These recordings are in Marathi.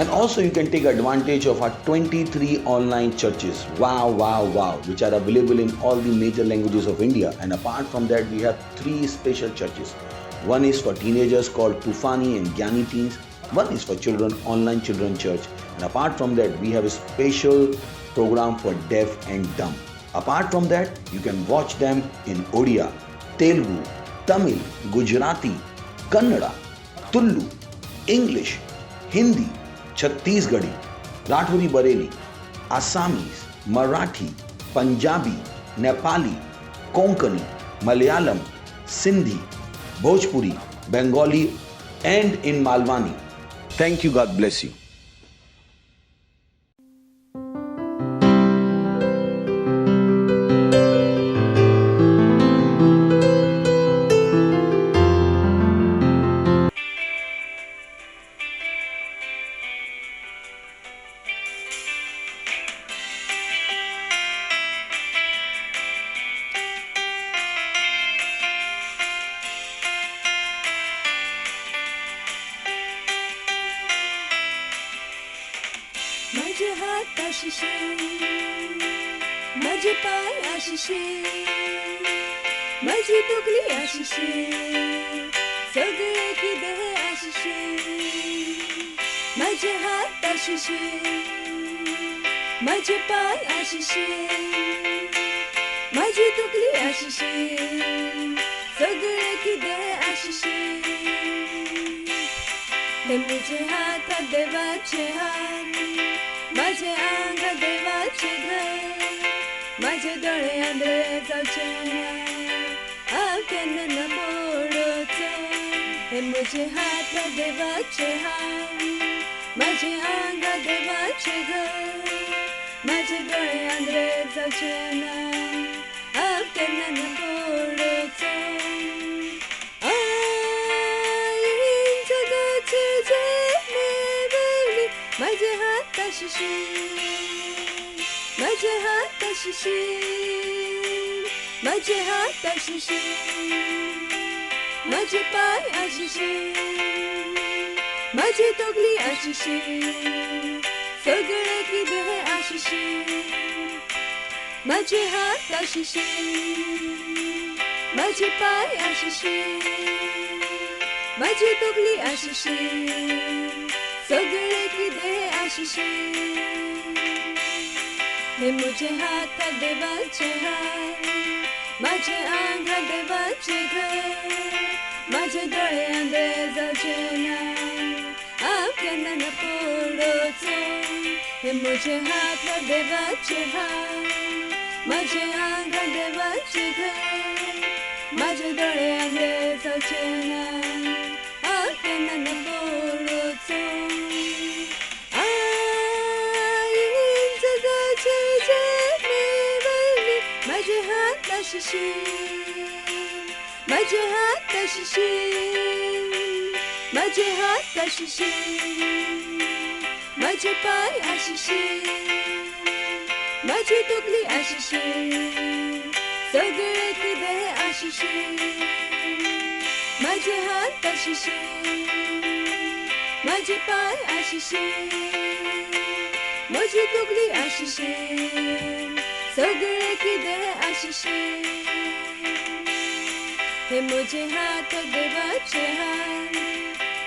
And also you can take advantage of our 23 online churches. Wow, which are available in all the major languages of India. And apart from that, we have 3 special churches. One is for teenagers called Tufani and Gyani Teens. One is for children, Online Children Church. And apart from that, we have a special program for deaf and dumb. Apart from that, you can watch them in Odia, Telugu, Tamil, Gujarati, Kannada, Tullu, English, Hindi, Chhattisgarhi, Rathori Bareli, Assamese, Marathi, Punjabi, Nepali, Konkani, Malayalam, Sindhi, Bhojpuri, Bengali, and in Malwani. Thank you. God bless you. माझे हात आशिषे, माझे पाय आशिषे, माझी तुकली आशिषे, सगळे की देह आशिषे. माझे हात आशिषे, माझे पाय आशिषे, माझी तुकली आशिषे, सगळे की देह आशिषे. हे मुझे हात देवाचे हात, माझे अंग देवाचे घर, माझे डोळे आंधळे जावचे आकेन न मोडोचो. हे मुझे हात देवाचे हात, माझे अंग देवाचे घर, माझे डोळे आंधळे जावचे आकेन न मोडोचो. जगाचे जे मिळवले माझे हात आशिषे, माझे हात आशिषे, माझे हात आशिषे, माझे पाय आशिषे, माझी तोगली आशिषे, सगळे की देह आशिषे. माझे हात आशिषे, माझे पाय आशिषे, माझी तोगली आशिषे, सगळे की देह आशिषे. हे मुझे हात देवाचे हात, माझे अंग देवाचे घर, माझे डोळे आंधळे जावचे आकेन न पोडोचो. हे मुझे हात देवाचे हात, माझे अंग देवाचे घर, माझे डोळे आंधळे जावचे आकेन न पोडोचो. माझे हात आशिषे, माझे हात आशिषे, माझे हात आशिषे, माझे पाय आशिषे, माझी तुकली आशिषे, सगळे की देह आशिषे. माझे हात आशिषे, माझे पाय आशिषे, माझी तुकली आशिषे, सगळे की देह आशिषे. हे मुझे हात देवाचे हात,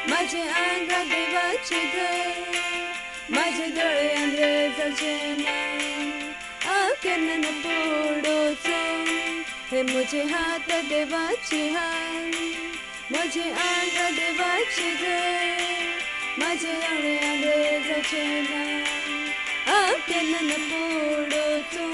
माझे अंग देवाचे घर, माझे डोळे आंधळे जावचे आकेन न पोडोचो. हे मुझे हात देवाचे हात, माझे अंग देवाचे घर, माझे डोळे आंधळे जावचे आकेन न पोडोचो.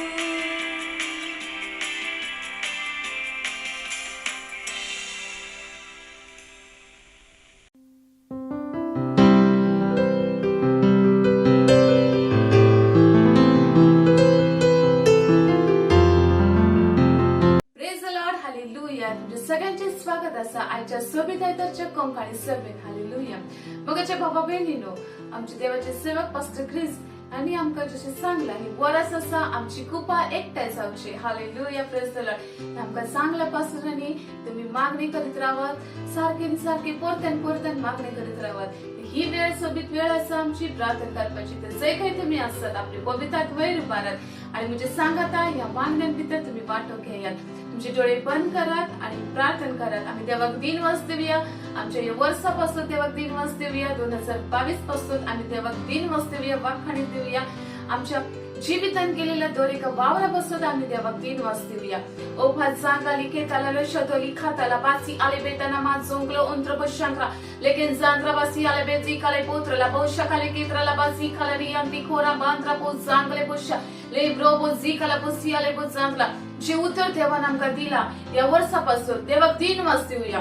सगळ्यांचे स्वागत असा आजच्या सोबत आयतारच्या कोंकणी सभेत. हालेलुया. मगाच्या बाबा बहिणीनो, आमचे देवाचे सेवक पास्टर क्रिस आणि आमका जशें सांगला ही वरस आसा आमची कृपा एकटाय जावची. Hallelujah, praise the Lord. आमका सांगल्या पासून आणि तुम्ही मागणी करीत राहात, सारखी परतन मागणी करीत राहात. ही वेळ सोबत वेळ असा आमची प्रार्थना करपाची. तर जे काही तुम्ही असतात आपले पवित्रात वैर उभारात आणि म्हणजे सांगत या मागण्यां भितर तुम्ही वाटो घेयात. तुमचे डोळे बंद करात आणि प्रार्थना करात. आम्ही देवाक दिनवस देऊया. आमच्या या वर्षापासून देवाक दिनवस देऊया. 2022 पासून आम्ही देवाक दिनवस देऊया, वाखाणी देऊया. आमच्या जीवितान केलेल्या दोरेका वावरापासून आम्ही देवाक दिनवस देऊया. ओफात सांगाली केताला लशतोली खाताला बासी आले बेताना मा जोंगलो उंत्र बशांक्रा लेकिन जांद्रा बासी आले बेजी काले पोत्रला बोशा काले केत्रला बासी खाला रियांती खोरा बांद्रा पो जांगले बोशा ले ब्रो बो जी काला बोसी आले बो जांगला. जे उत्तर देवान आमका दिला या वर्षापासून देवाक दिनवस देऊया.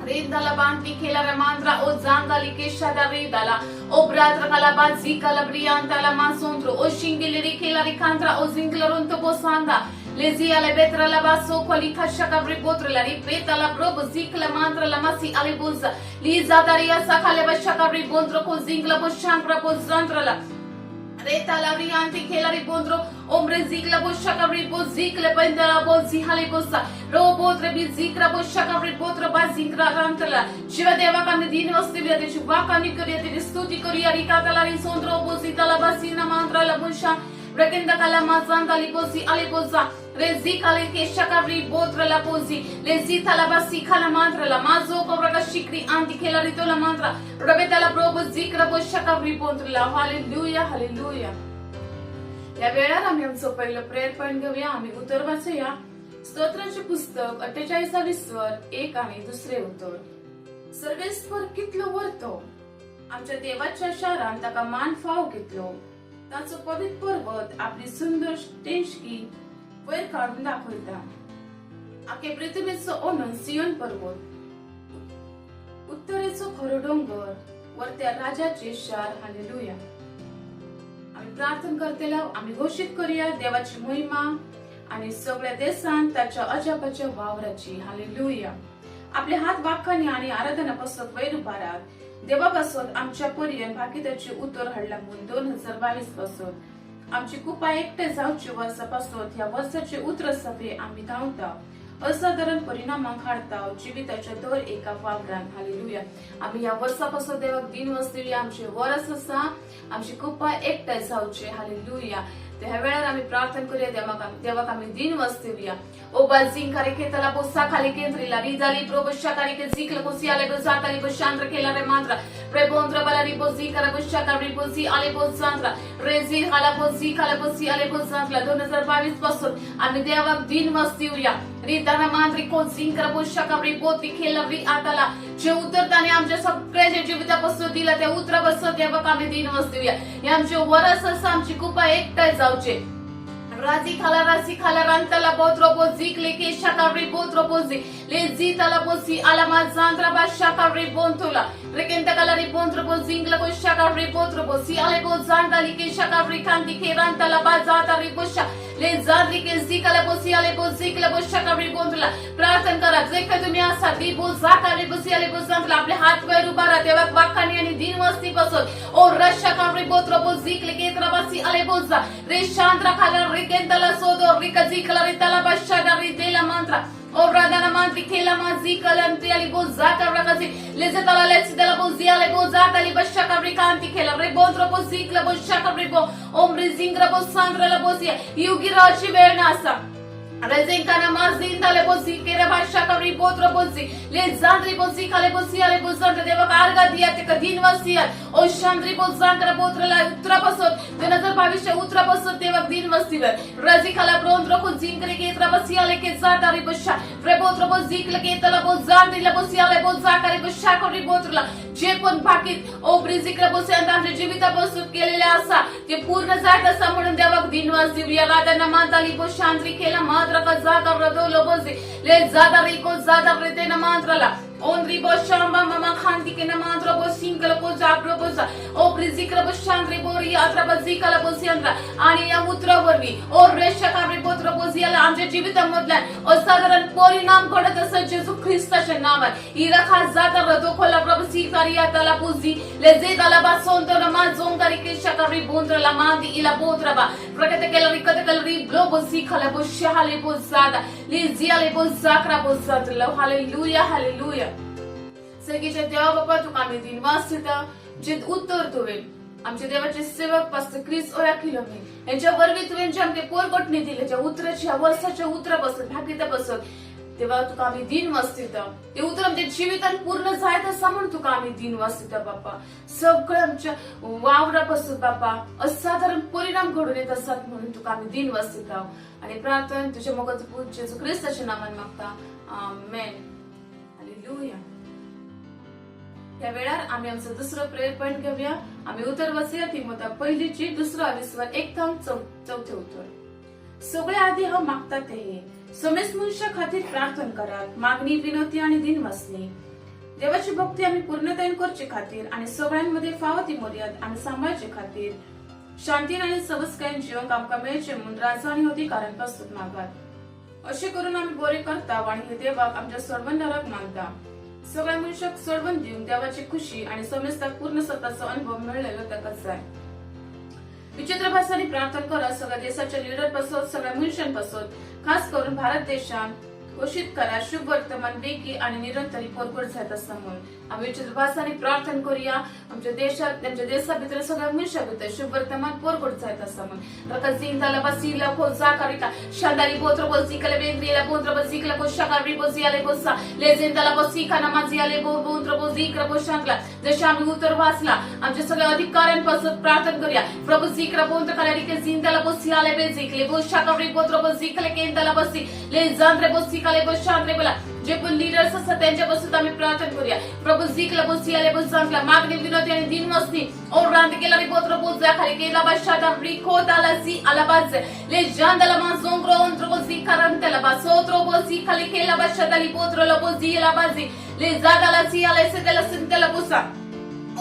रेदाला बांती खेला रमांद्रा ओ जांगाली केशादा रेदाला ओ ब्राद्र काला बाजी काला ब्रियांताला मासोंद्रो ओ शिंगिलेरी खेला रिखांद्रा ओ जिंगलरोंतो बोसांदा लेजी आले बेत्रला बासो खोली खशका ब्रिपोत्रला री पेताला ब्रोब जिकला मांद्रला मासी आले बोजा ली जादारिया सखाले बशका ब्रिपोंद्रो को जिंगला बोशांक्रा बो जांद्रला Retala rianti kelari bondro omre zikla boshaka ri bozikle pendala bozihale bosa robotre bi zikra boshaka ri botra bazikra rantala Shiva देवा कामने दिन वस्ते बियाते शुभा कानी करिया तेरी स्तुति करिया रिकातला रि सोंद्रो बोसितला बासिना मांद्रला बोशा ब्रेकेंदा कला माजांदा लिपोसी अलिपोसा रेजी काले के शकavri botrala posi lezi tala basi kala mantrala mazo kobraka shikri anti khela ritola mantra robetala probo zikra bo शकavri botrala hallelujah hallelujah. या वेळात आम्ही आमचं पहिलं प्रेयर पॉइंट घेऊया. आम्ही उत्तर वाचूया. स्तोत्रांचे पुस्तक 48 स्वर 1 आणि दुसरे उत्तर. सर्वेस्वर कितलो वरतो आमच्या देवाच्या शारांत ताका मान फाव कितलो ताचो पवित्र पर्वत आपली सुंदर टेंशकी वयर काढून दाखवता. आखे पृथ्वीचो ओनन सियोन पर्वत उत्तरेचो खरो डोंगर वरत्या राजाचे शार. हालेलुया. आम्ही प्रार्थना करतेला आम्ही घोषित करूया देवाची महिमा आणि सगळ्या देशांत त्याच्या अजाबाच्या वावराची. हालेलुया. आपले हात वाखाणी आणि आराधना पुस्तक वैर उभारात. देवापासून आमच्या पर्यंत भागीदारीचे उत्तर हाडला म्हणून 2022 पासून आमची कृपा एकटे जावची वर्षापासून या वर्षाचे उत्तर सभे आम्ही धावता असाधारण परिणामांक हाडता जीविताच्या दर एका वावरान. हालेलुया. आम्ही या वर्षापासून देवाक दिनवस दिवया. आमचे वरस आसा आमची कृपा एकटे जावची. हालेलुया. ह्या वेळार आम्ही प्रार्थना करूया देवाक आम्ही दिनवस दिवया. ओ बाजिंग करे केतला बोसा खाली केंद्रीला रिजाली प्रोबशा करे के जिकल बोसी आले बोजाताली बोशांद्र केला रे मांद्रा प्रेबोंद्र बलारी बोजी करा बोशा करी बोजी आले बोजांद्रा रेजी हाला बोजी खाला बोसी आले बोजांद्रा 2022 पासून आम्ही देवाक दिनवस दिवया. रिदाना मांद्री को जिंकरा बोशा करी बोती खेला री आताला जे उत्तरताने आमच्या सगळ्याच्या जीवितापासून दिला त्या उत्तरापासून देवाक आम्ही दिनवस दिवया. या आमचे वरस असं आमची कृपा एकटाय जावचे. राजी खाला रांतला बोत्रो बोजिक लेके शाकावरी बोत्रो बोजी लेजी तला बोसी आलामा जांद्रा बा शाकावरी बोंतोला रेकेंत कलारी बोंत्रो बोजिंगला बो शाकावरी बोत्रो बोसी आले बो जांदा लिके शाकावरी कांती के रांतला बा जाता री बोशा ले जादरी के जिकला बोसी आले बो जिकला बो शाकावरी बोंतोला. प्रार्थना करा जे काही तुम्ही असा दी बो जाकावरी बोसी आले बो जांतला आपले हात वर उभा राहा. देवाक वाखाणी आणि दिनवस्ती पासून ओ रशाकावरी बोत्रो बोजिक लेके त्रबासी आले बोजा रे शांद्रा खाला केंतला सोदो रिकजी कलरितला बशादा रितेला मंत्र ओ राधाना मंत्री खेला माजी कलंत्री आली बो जाता रकाजी लेजतला लेसिदला बो जियाले बो जाताली बशा कबरी कांती खेला रे बोद्रो बो जिकला बो शकबरी बो ओमरी जिंगरा बो सांद्रला बो सिया युगी राची वेळ नासा रेजिंकाना माजीन तले बो जिकेरा बशा कबरी बोद्रो बो जी ले जांद्री बो जिकाले बो सियाले बो जांद्र देवा कारगा दिया ते कदिनवसिया ओ शांद्री बो जांद्रा बोद्रला उत्तरापासून 2022 च्या उत्तरापासून देवा दिनवस्तीवर रजिकाला ब्रोंद्रो को जिंकरे के त्रबसियाले के जातारी बशा प्रेबोद्रो बो जिकले के तला बो जांद्रीला बो सियाले बो जाकारी बो शाकरी बोद्रला जे पण भाकीत ओ ब्रिजिकला बो आमच्या जीवितापासून केलेले असा ते पूर्ण जात असा म्हणून देवाक दिनवास दिवया. राधाना माताली बो शांद्री केला माद्रा का जागा रदोलो बोजी ले जादारी को जादा रेतेना मांद्रला Onri bo shamba mama khanti ke namandro bo sinkala bo zabro bo za o prizikra bo shandre bo riatra bo zikala bo siandra आणि या उतरावरवी ओ रेषकावरी पुत्र बोजियाला आमच्या जीवितामधला असाधारण परिणाम घडत असत येशू ख्रिस्ताच्या नावात इरा खास जाता रतो खोला प्रभू सिकारिया तला पुजी लेजे तला बा सोंतो नमा जोंकारी के शकावरी बोंद्रला मांदी इला बोंद्रबा प्रकट केलरी कत केलरी ब्लो बो सिखला बो शहाले बो जादा लेजियाले बो जाकरा बो जादला हालेलुया हालेलुया सगळीच्या देवा बाबा तुका आम्ही दिनवासित जे उत्तर तुवे आमचे देवाचे सेवक पास्टर क्रिस ओराकिलोमी यांच्या वरवी तुवें जे आमचे पोरगोटणी दिले ज्या उतराच्या वर्षाच्या उतरापासून भागीतापासून तेव्हा तुका आम्ही दिन वाचतित ते उतर आमच्या जीवितान पूर्ण जायत असा म्हणून तुका आम्ही दिन वाचतित बाप्पा सगळं आमच्या वावरापासून बाप्पा असाधारण परिणाम घडून येत असतात म्हणून तुका आम्ही दिन वाचतित आणि प्रार्थना तुझ्या मोगाचं पूज्य येशू ख्रिस्ताच्या नावाने मागता आमेन हालेलुया या वेळार आम्ही आमचं दुसरं प्रेयर पॉइंट घेऊया आम्ही उत्तर वाचूया तिमोथी पहिलीची 2:20-1 उत्तर सगळे आधी हा मागतात ते समेस मनुष्य खातीर प्रार्थना करात मागणी विनंती आणि दिनवासनी देवाची भक्ती आम्ही पूर्णतेन करचे खातीर आणि सगळ्यांमध्ये फावती मर्याद आणि सांभाळचे खातीर शांतीन आणि सबस्कायन जीवन आमकां मेळचे म्हणून राजा आणि अधिकाऱ्यांपासून मागात असे करून आम्ही बरे करता आणि हे देवाक आमच्या सर्वांनाक मानता सगळ्या मनुष्याक सोडवून देऊन देवाची खुशी आणि समेस्ताक पूर्ण सत्ताचा अनुभव मिळलेला त्याकाच आहे विचित्र भाषांनी प्रार्थना करा सगळ्या देशाच्या लीडर पासून सगळ्या मनुष्यांपासून खास करून भारत देशात घोषित करा शुभ वर्तमान वेगी आणि निरंतरी पोरगोट जात असता म्हणून आम्ही विचित्र भाषांनी प्रार्थना करूया आमच्या देशात त्यांच्या देशाभितर सगळ्या मनुष्याभितर शुभ वर्तमान पोरगोट जात असता म्हणून रकझिंताला बसीला खोजा करिका शांदारी बोत्र बोसिकले बेंद्रीला बोत्र बोसिकला कोशाकारी बोसियाले बोसा लेजेंताला बोसिका नमाजियाले बोत्र बोसिकरा बोशांतला जसे आम्ही उत्तर वाचला आमच्या सगळ्या अधिकाऱ्यांपासून प्रार्थना करूया प्रभू सिकरा बोत्र कलारिके जिंताला बोसियाले बेजिकले बोशाकारी बोत्र बोसिकले केंताला बसी ले जांद्रे बोसिकाले बोशांद्रे बोला जे पण लीडर्स असतात त्यांच्यापासून आम्ही प्रार्थना करूया प्रभू जिकला बोसियाले बोसांतला मागणी विनंती आणि दिनमस्ती और रांद केला रिपोत्र बोजा खाली केला बाशादा रिखोताला सी आलाबाज ले जांदला मांसोंग्रो ओंत्रो बोसी करंतला बासोत्रो बोसी खाली केला बाशादा रिपोत्र लो बोजी आलाबाजी ले जागाला सी आले से त्याला सिंतला बोसा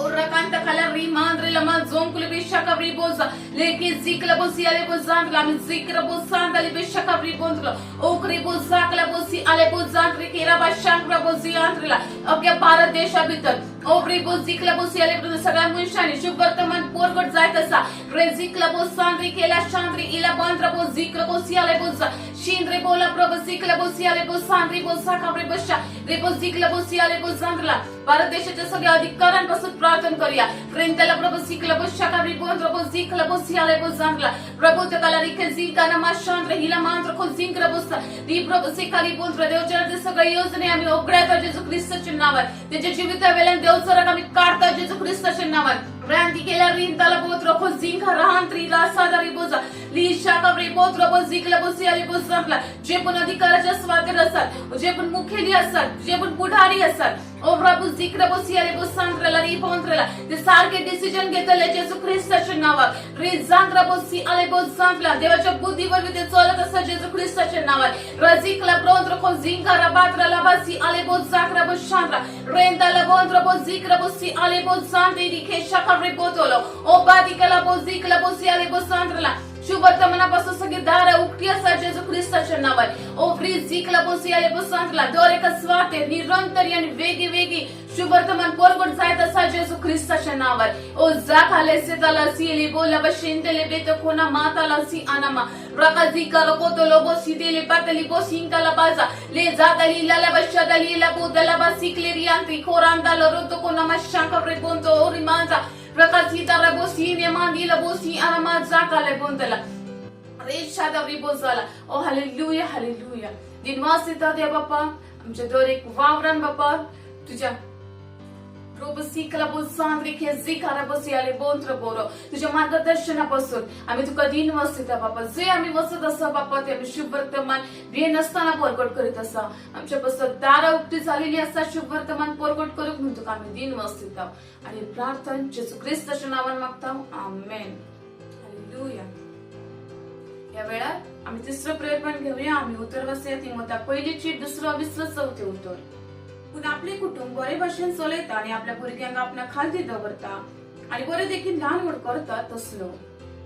और रकांत खाला रिमांद्रे लमा जोंकुले बेशका रिबोजा लेके जिकला बोसी आले बोजांतला मी जिक्र बोसांतली बेशका रिबोंतला ओकरी बोजाकला बोसी आले बोजांत्रे केरा बाशांक्रा बोसी आंत्रेला अख्या भारत देशाभितर ओब्री बोजिकला बोसी आले पण सगळ्या मनुष्याने शुभ वर्तमान पोरगट जायत असा रेजिकला बोसांद्री केला शांद्री इला बांद्रा बोजिक्र बोसी आले बोजा शिंद्रे बोला प्रभू जिकला बोसी आले बोसांद्री बोसा काबरे बशा रे बोजिकला बोसी आले बोजांतला भारत देशाच्या सगळ्या अधिकाऱ्यांपासून प्रार्थना करूया प्रेंतला प्रभू जिकला बोशा काबरी बोंद्र बोजिकला बोसी आले बोजांतला प्रभू तकाला रिके जिकाना माशांद्रे हिला मांद्र को जिंक्र बोसा री प्रभू सिकारी बोंद्र देवचराचे सगळे योजने आम्ही ओगळ्यात येशू ख्रिस्ताच्या नावात त्याच्या जीवितावेळेला देवचराक आम्ही काढता येशू ख्रिस्ताच्या नावात रांदी केला रिंताला बोत्र खो जिंका राहांत्री रासादारी बोजा लिशा कबरी बोत्र बोजिकला बोसी आले बोजांतला जे पण अधिकाराच्या स्वाधीन असतात जे पण मुख्यली असतात जे पण पुढारी असतात ओ प्रभू जिक्र बोसी आले बोसांतला री पोंत्रला ते सारखे डिसिजन घेतले येशू ख्रिस्ताच्या नावात री जांद्रा बोसी आले बोजांतला देवाच्या बुद्धीवर ते चालत असतात येशू ख्रिस्ताच्या नावात रजिकला ब्रोंत्र खो जिंका राबात्रा लाबासी आले बोजाकरा बोशांद्रा रेंताला बोंत्र बोजिक्र बोसी आले बोजांते रिखे शकारे बोतोलो ओ बादिकला बोजिकला बोसी आले बोसांतला शुभ वर्तमानापासून सगळी दार उघडी असतात येशू ख्रिस्ताच्या नावात ओ फ्री जिकला बोसी आले बोसांतला दोरे का स्वार्थे निरंतर आणि वेगी शुभ वर्तमान पोरगोट जायत असतात येशू ख्रिस्ताच्या नावात ओ जाखाले सेताला सीली बोला बशिंतले बेत कोना माताला सी आनामा रकाजी करो कोतो लोबो सीदेले पातली बोसिंकाला बाजा ले जाताली लाला बशादाली ला बोदला बासिकले रियांती खोरांदाला रोतो कोना मशांकरे बोंतो ओरिमांजा रकाजी तारा बोसी ने मांदीला बोसी आनामा जाकाले बोंतला रेशादा रिबोजाला ओ हालेलुया हालेलुया दिनवासिता दे बाप्पा आमच्या दोरे वावरान बाप्पा तुझ्या प्रभू सिकला बोसांद्री के जिकारा बोसी आले बोंत्र बोरो तुझ्या मार्गदर्शनापासून आम्ही तुका दिन वसता बाप्पा जे आम्ही वसत असा बाप्पा ते आम्ही शुभ वर्तमान वे नसताना पोरगोट करीत असा आमच्यापासून दारा उक्ती झालेली असता शुभ वर्तमान पोरगोट करूक म्हणून तुका आम्ही दिन वसता आणि प्रार्थना येशू ख्रिस्ताच्या नावान मागता आमेन हालेलुया या वेळात आम्ही तिसरं प्रेयर पॉइंट घेऊया आम्ही उत्तर वाचूया तिमोथी पहिलीची 2:20-4 उत्तर पूण आपले कुटुंब बरे भशेन चलयता आनी आपल्या भुरग्यांक आपल्या खालती दवरता आनी बरे देखील ल्हान व्हड करता तसलो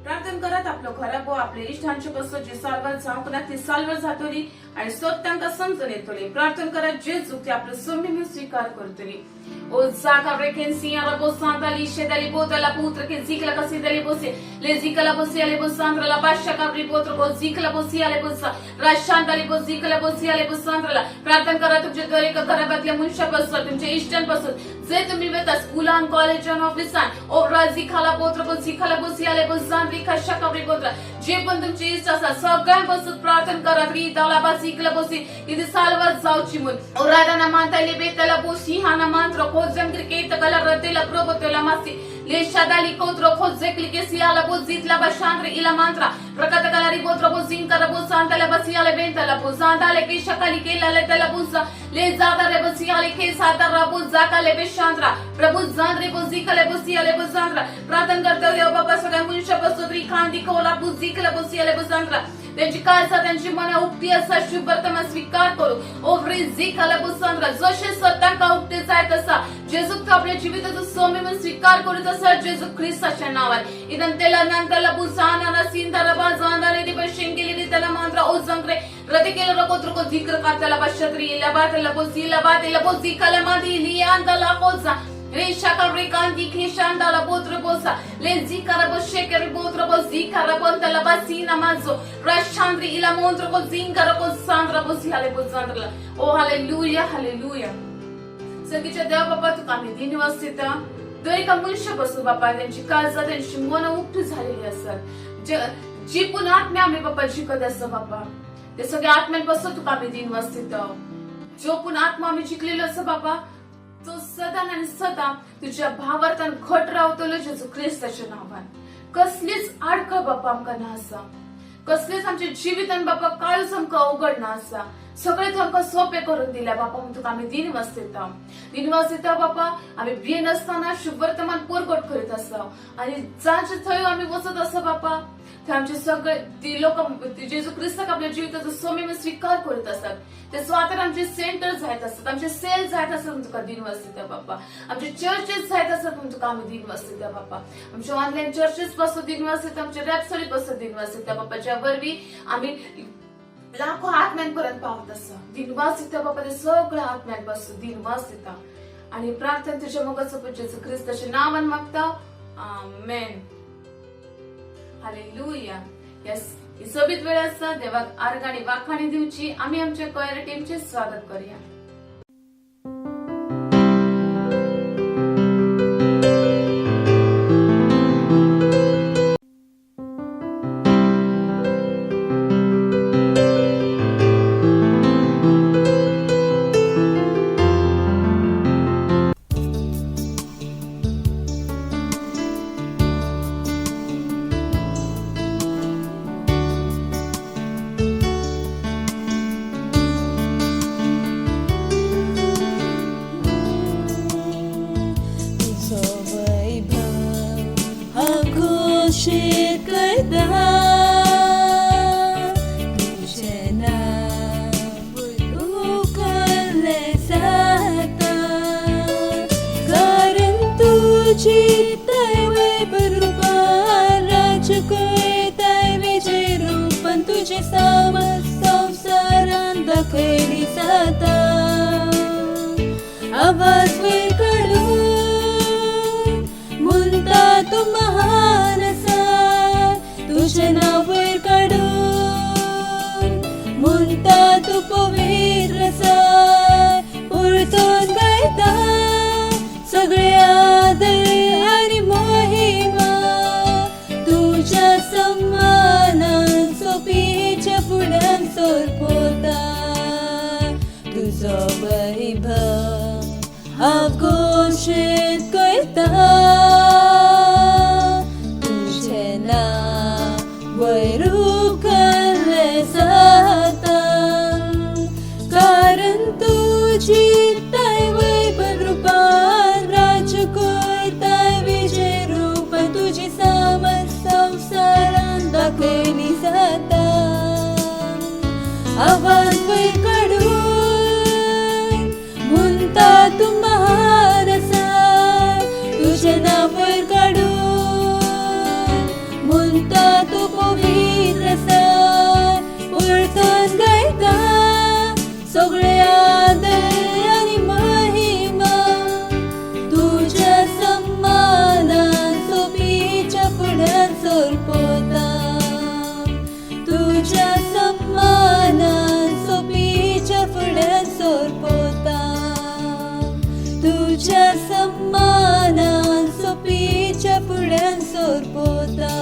प्रार्थना करत आपलो घराबो आपले इश्टांचे कसो जी साल्वार जावंक ना ती साल्वार जातली आणि स्वत तांकां समजून येतली प्रार्थना करत जेजू ती आपलो सोमीन स्वीकार करतली o zaca rekensia la bosanta li shedali bota la putra che zikla casi dali bosi le zika la bosi le bosandra la pasha capri potro go zika la bosi le bosa rashanta li bosika la bosi le bosandra la प्रार्थना करा तुमच्या द्वारे घराबातल्या मनुष्यापासून तुमच्या इष्टांपासून जे तुम्ही वेता स्कूलान कॉलेजान ऑफिसान ओ राजी खाला पोत्र बो ziखाला बोसी आले बसंद्री खशा capri पोत्र जे पण तुमची इष्ट असा सगळ्यांपासून प्रार्थना करा री दाला बासिकला बोसी इथे सालवर जाऊची मुन ओ राधाना मानताले बेतला बोसी हाना मंत्र खोजम क्रिकेट कला रतेला प्रोबतला मासी ले shadali kotro khozekli ke siala bo zitla ba chandre ila mantra rakata kalari potro bo zinkara bo santala basiale bentala bo sandale ke shakali ke lale tala busa le zada re basiale ke sata rabu zakale be chandra Prabhu जांद्रे bo zikale bo siale bo sandra प्रार्थना करते हो बाबा सगळ्या मनुष्यापासून खांदी Cola bo zikale bo siale bo sandra त्यांची काळजा त्यांची मना उक्ती असा शुभ वर्तमान स्वीकार करू ओव्हरी झिकाला बुसंद्रा जसे स्वतःका उक्ती जाय तसा जेजू आपल्या जीविताचा सोमेमन स्वीकार करू तसा जेजू ख्रिस्ताच्या नावात इदन तेला नंतरला बुसाना ना सिंदरा बाजाना रे बशेंगेली रे त्याला मंत्र ओजंगरे रतिकेला रकोत्र को जिक्र करताला बशत्री इला बातला बोसीला बातला बोसिकाला मादी लियांदला कोजा Resha Karekanti Kishanda la Botra Bosa, Lenzi Karaboshe Karibotra Bosi Karabonta la Basina Mazzo, Rashandri ila Montra Bozinga Bosandra Bosiale Bosandra. Oh hallelujah, hallelujah. सगळीच्या देवा बाबा तुका आम्ही दिनवास दिता दर एका मनुष्यापासून बाबा त्यांची काळजा त्यांची मन उक्ती झालेली असतात जी पण आत्म्या आम्ही बाबा जिंकत असतो बाबा ते सगळ्या आत्म्यांपासून तुका आम्ही दिनवास दिता जो पण आत्मा आम्ही जिंकलेलो असतो बाबा तो सदा आणि सदा तुझ्या भावार्थान घट रावतलो जेजू ख्रिस्ताच्या नावान कसलीच आडखळ बापा आमका ना आसा कसलेच आमचे जीवितान बापा काळूच आमका अवघड ना आसा सगळे तू आमका सोपे करून दिल्या बापा म्हणून तुका आम्ही दिनवास दिता बापा आम्ही भियेन असताना शुभ वर्तमान पोरगोट करीत आसा आणि जांचे थंय आम्ही वचत आसा बापा ते आमचे सगळे ती लोक जेजू ख्रिस्ताक आपल्या जीविताचो सोमेम स्वीकार करीत असतात ते स्वतः आमचे सेंटर जायत असतात आमचे सेल जायत असतात म्हणून तुका दिनवास दिता बापा आमचे चर्चेस जायत असतात म्हणून तुका आम्ही दिनवास दिता बापा आमचे ऑनलाईन चर्चेस पासून दिनवास दिता आमचे रॅपसोडी पासून दिनवास दिता बापा ज्या वरवी आम्ही लाखो आत्म्यांपर्यंत पावत असा दिनवास दिता बापा ते सगळ्या आत्म्यांपासून दिनवास दिता आणि प्रार्थना तुझ्या मगाचं जेजू ख्रिस्ताच्या नावान मागता आमेन हालेलुया यस ही सोबीत वेळ आसा देवाक आर्गाणी वाखाणी दिवची आम्ही आमच्या कोयर टीमचे स्वागत करूया आवाज वर काढून म्हणता तू महान असा तुझे नाव वर काढून म्हणता तू पवित्र असा उरतून गायता सगळे आदर आणि महिमा तुझ्या सन्मानान सोपीच्या फुड्यान सोरपोता तुझो वैभव आघोषित करता तुझे नाव वैरूप केले जाता कारण तुझी ताय वैभव रूपान राज करताय विजय रूपान तुझी सामर्थ संसारान दाखयली जाता आवाज वयर काढून म्हणता तू महान असा तुझे नाव वर काढून म्हणता तू पवित्र असा उलटून गायता सगळे आदर आणि महिमा तुझ्या सन्मानान सोपीच्या फुड्यान सोरपोता तुझ्या सन्मानान सोपीच्या फुड्यान सोरपोता तुझ्या सन्मानान सोपीच्या फुड्यान सोरपोता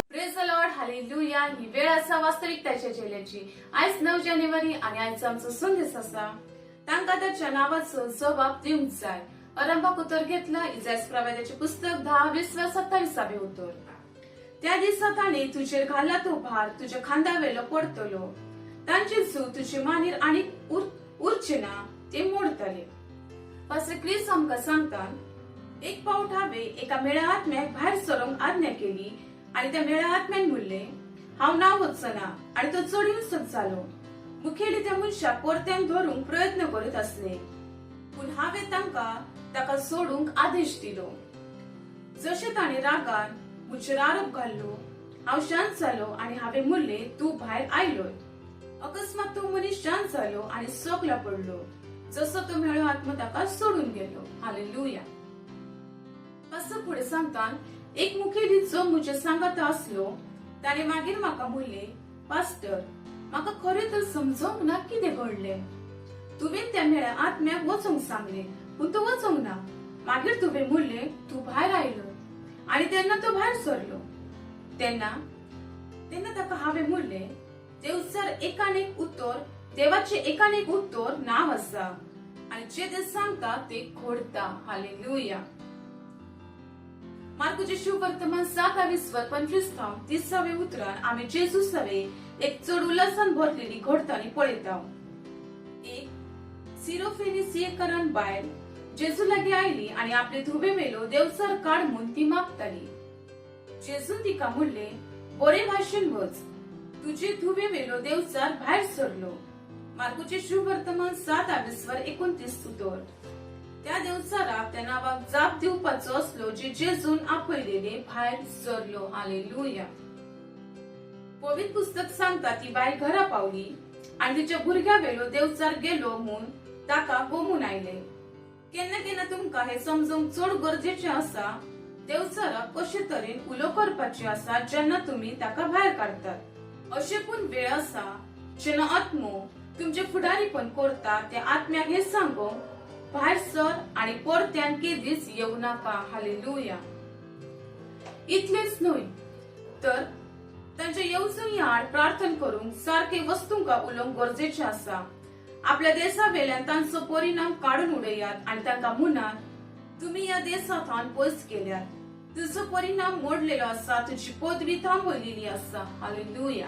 प्रेज द लॉर्ड, हालेलुया. ही वेळ असा वास्तविकताच्या झेल्याची. आज 9 जानेवारी आणि आजचा आमचो संदेश असा तांका त्याच्या नावाचो जबाब दिवंक जाय. आरंभाक उतर घेतला इजायास प्रवाद्याचे पुस्तक 10:20-27 उतर. त्या दिसा ताणे तुझेर घाला तो भार तुझ्या खांद्यावेलो पडतलो तांची चूक तुझे मानेर आणि उरचेना ते मोडतले. पासे क्रिस आमका सांगतात एक पावट हावे एका मेळ्या आत्म्याक भायर सरोंक आज्ञा केली आणि त्या मेळ्या आत्म्यान म्हणले हांव ना वचना आणि तो चड हिंसक जालो. मुखेली त्या मनशाक परत्यान धरूंक प्रयत्न करीत असले पूण हांवें ताका सोडूंक आदेश दिलो. जशें ताणें रागान मुजेर आरोप घाल्लो हांव शांत जालो आणि हांवें म्हणले तूं भायर आयलोय. अकस्मात तो मनीस शांत जालो आणि सोगला पडलो जसो तो मेळो आत्मा ताका सोडून गेलो. हालेलुया. असं पुढे सांगतात एक मुखेली जो मुझे सांगत असलो ताणे मागीर म्हाका म्हणले पास्टर म्हाका खरें तर समजोंक ना कितें घडले. तुवें त्या मेळ्या आत्म्याक वचोंक सांगले पूण तो वचोंक ना. मागीर तुवें म्हणले तूं भायर आयलो आणि तेन्ना तो भायर सरलो. तेन्ना ताका हांवें म्हणले देवाचे एकान एक उत्तर नाव आसा आणि जे ते सांगता ते घडता. हालेलुया. मार्कूचे शुभवर्तमान 7:20-25 उतरान आम्ही जेजू सवे एक चड उल्हासान भरलेली घडतानी पळयता. एक सिरोफेनिसियेकारान बायल जेजू लागी आयली आणि आपले धुवे वेलो देवसर काढ म्हूण ती मागताली. जेजून तिका म्हणले बरे भाशेन वच तुझे धुवे वेलो देवचार भायर सरलो. मार्कूचे शुभवर्तमान 7:29 उतर. त्या देवचाराक त्या नावाक जाप दिवपाचो असलो जे जेजून आपयलेले भायर सरलो. हालेलुया. पवित्र पुस्तक सांगता ती बायल घरा पावली आणि तिच्या भुरग्या वेलो देवचार गेलो म्हूण ताका बोमून आयले. केन्ना केन्ना तुमका हे समजूंक चड गरजेचे आसा देवचाराक कशे तरेन उलो करपाचे आसा जेन्ना तुम्ही ताका भायर काढतात. अशे पूण वेळ आसा जेन्ना आत्मो तुमचे फुडारीपण करता त्या आत्म्याक हे सांगोंक भायर सर आणि परत्यान केदीच येऊ नाका. हालेलुया. इतलेच न्हय तर तांच्या येवजणी आड प्रार्थना करूंक सारखे वस्तूंका उलोवंक गरजेचे आसा. आपल्या देशावेल्यान तांचो परिणाम काढून उडयात आणि तांकां म्हणात तुम्ही या देशांतल्यान पयस गेल्यात तुजो परिणाम मोडलेलो आसा तुजी पदवी थांबवलेली आसा. हालेलुया.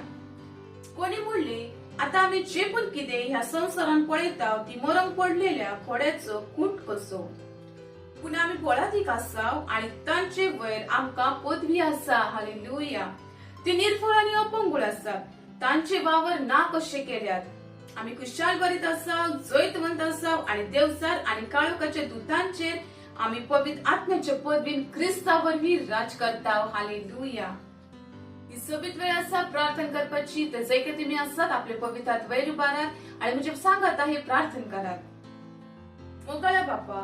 कोणी म्हणले आता आम्ही जे पण कितें ह्या संवसारान पळयता ती मरंक पडलेल्या खोड्याचो कूट कसो पूण आम्ही पळातीक आसाव आणि तांचे वयर आमकां पदवी आसा. हालेलुया. ते निर्फळ आणि अपंगूळ आसात तांचे वावर ना कशे केल्यात. आम्ही खुशाल बरीत आसाव जैतवंत आसाव आणि देवचार आणि काळोखाच्या दूतांचेर आम्ही पवित्र आत्म्याच्या पदवीन ख्रिस्तावरवी राज करताव. हालेलुया. ही सोबीत वेळ आसा प्रार्थना करपाची. तर जे काही तुम्ही आसात आपले पवित्र हात वयर उबारात आणि म्हणजे सांगात हे प्रार्थना करात. मोगळ्या बापा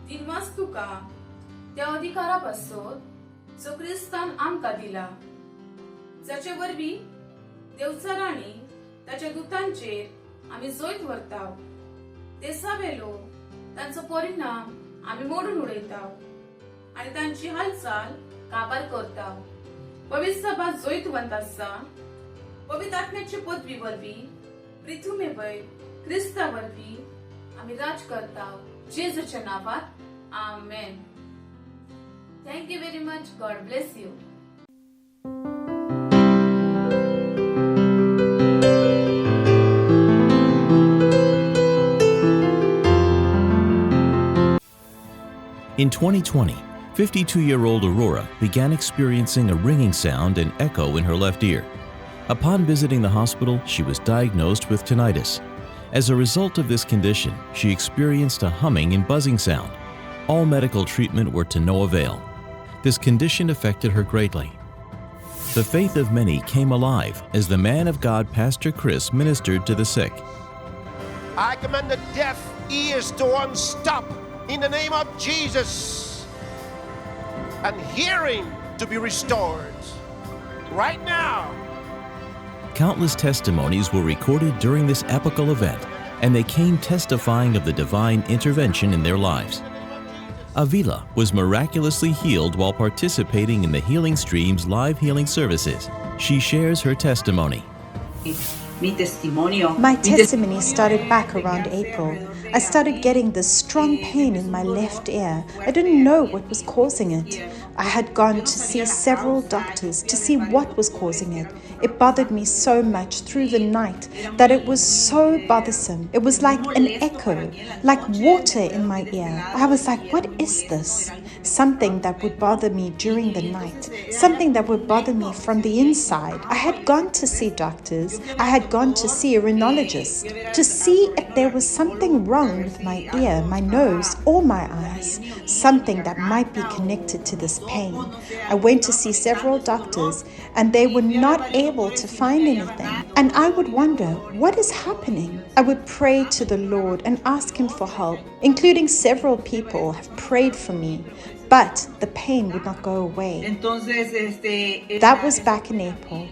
दिनवास तुका त्या अधिकारापासून जो ख्रिस्तान आमकां दिला जाचे वरवी देवचारांनी ताच्या दूतांचेर आम्ही जैत व्हरताव. देशावेलो तांचो परिणाम आम्ही मोडून उडयताव आणि तांची हालचाल काबार करताव. पवित्र सभा जैतवंत आसा. पवित्र आत्म्याची पदवी वरवी पृथ्वी वयर ख्रिस्ता वरवी आम्ही राज करताव. जेजूच्या नावात आमेन. Thank you very much. God bless you. In 2020, 52-year-old Aurora began experiencing a ringing sound and echo in her left ear. Upon visiting the hospital, she was diagnosed with tinnitus. As a result of this condition, she experienced a humming and buzzing sound. All medical treatment were to no avail. This condition affected her greatly. The faith of many came alive as the man of God, Pastor Chris, ministered to the sick. I command the deaf ears to unstop in the name of Jesus, and hearing to be restored right now. Countless testimonies were recorded during this epical event, and they came testifying of the divine intervention in their lives. Avila was miraculously healed while participating in the Healing Streams live healing services. She shares her testimony. My testimony started back around April. I started getting this strong pain in my left ear. I didn't know what was causing it. I had gone to see several doctors to see what was causing it. It bothered me so much through the night that it was so bothersome. It was like an echo, like water in my ear. I was like, what is this? Something that would bother me during the night, something that would bother me from the inside. I had gone to see doctors. I had gone to see a rhinologist to see if there was something wrong with my ear, my nose, or my eyes, something that might be connected to this pain. I went to see several doctors and they were not able to find anything. And I would wonder, what is happening? I would pray to the Lord and ask Him for help, including several people have prayed for me, but the pain would not go away. That was back in April.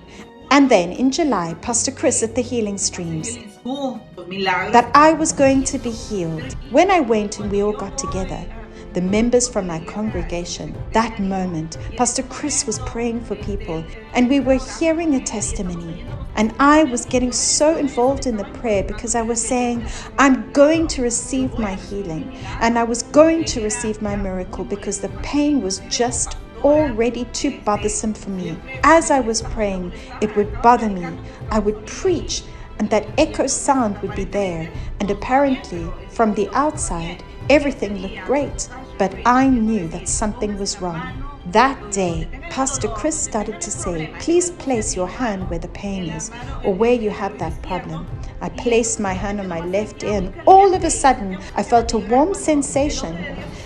And then in July, Pastor Chris at the Healing Streams, that I was going to be healed. When I went and we all got together, the members from my congregation, that moment, Pastor Chris was praying for people and we were hearing a testimony. And I was getting so involved in the prayer because I was saying, I'm going to receive my healing and I was going to receive my miracle because the pain was just already too bothersome for me. As I was praying, it would bother me. I would preach and that echo sound would be there. And apparently, from the outside, everything looked great. But I knew that something was wrong. That day, Pastor Chris started to say, please place your hand where the pain is or where you have that problem. I placed my hand on my left ear and all of a sudden, I felt a warm sensation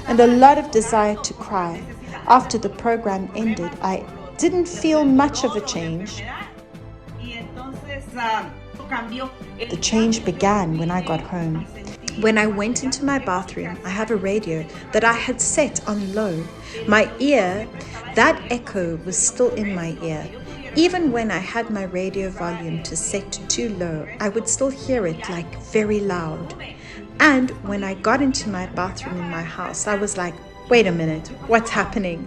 and a lot of desire to cry. After the program ended, I didn't feel much of a change. The change began when I got home. When I went into my bathroom, I have a radio that I had set on low. My ear, that echo was still in my ear. Even when I had my radio volume to set to too low, I would still hear it like very loud. And when I got into my bathroom in my house, I was like, wait a minute, what's happening?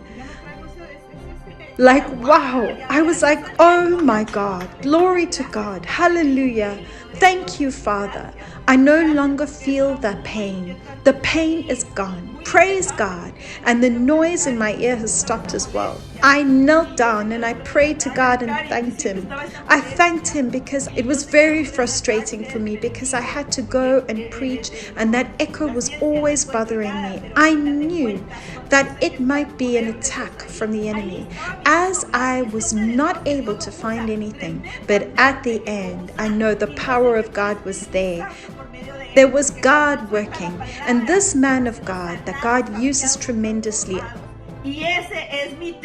Like, wow, I was like, oh my God, glory to God, hallelujah. Thank you, Father. I no longer feel that pain. The pain is gone. Praise God. And the noise in my ear has stopped as well. I knelt down and I prayed to God and thanked Him. I thanked Him because it was very frustrating for me because I had to go and preach and that echo was always bothering me. I knew that it might be an attack from the enemy as I was not able to find anything. But at the end, I know the power of God was there. There was God working, and this man of God that God uses tremendously,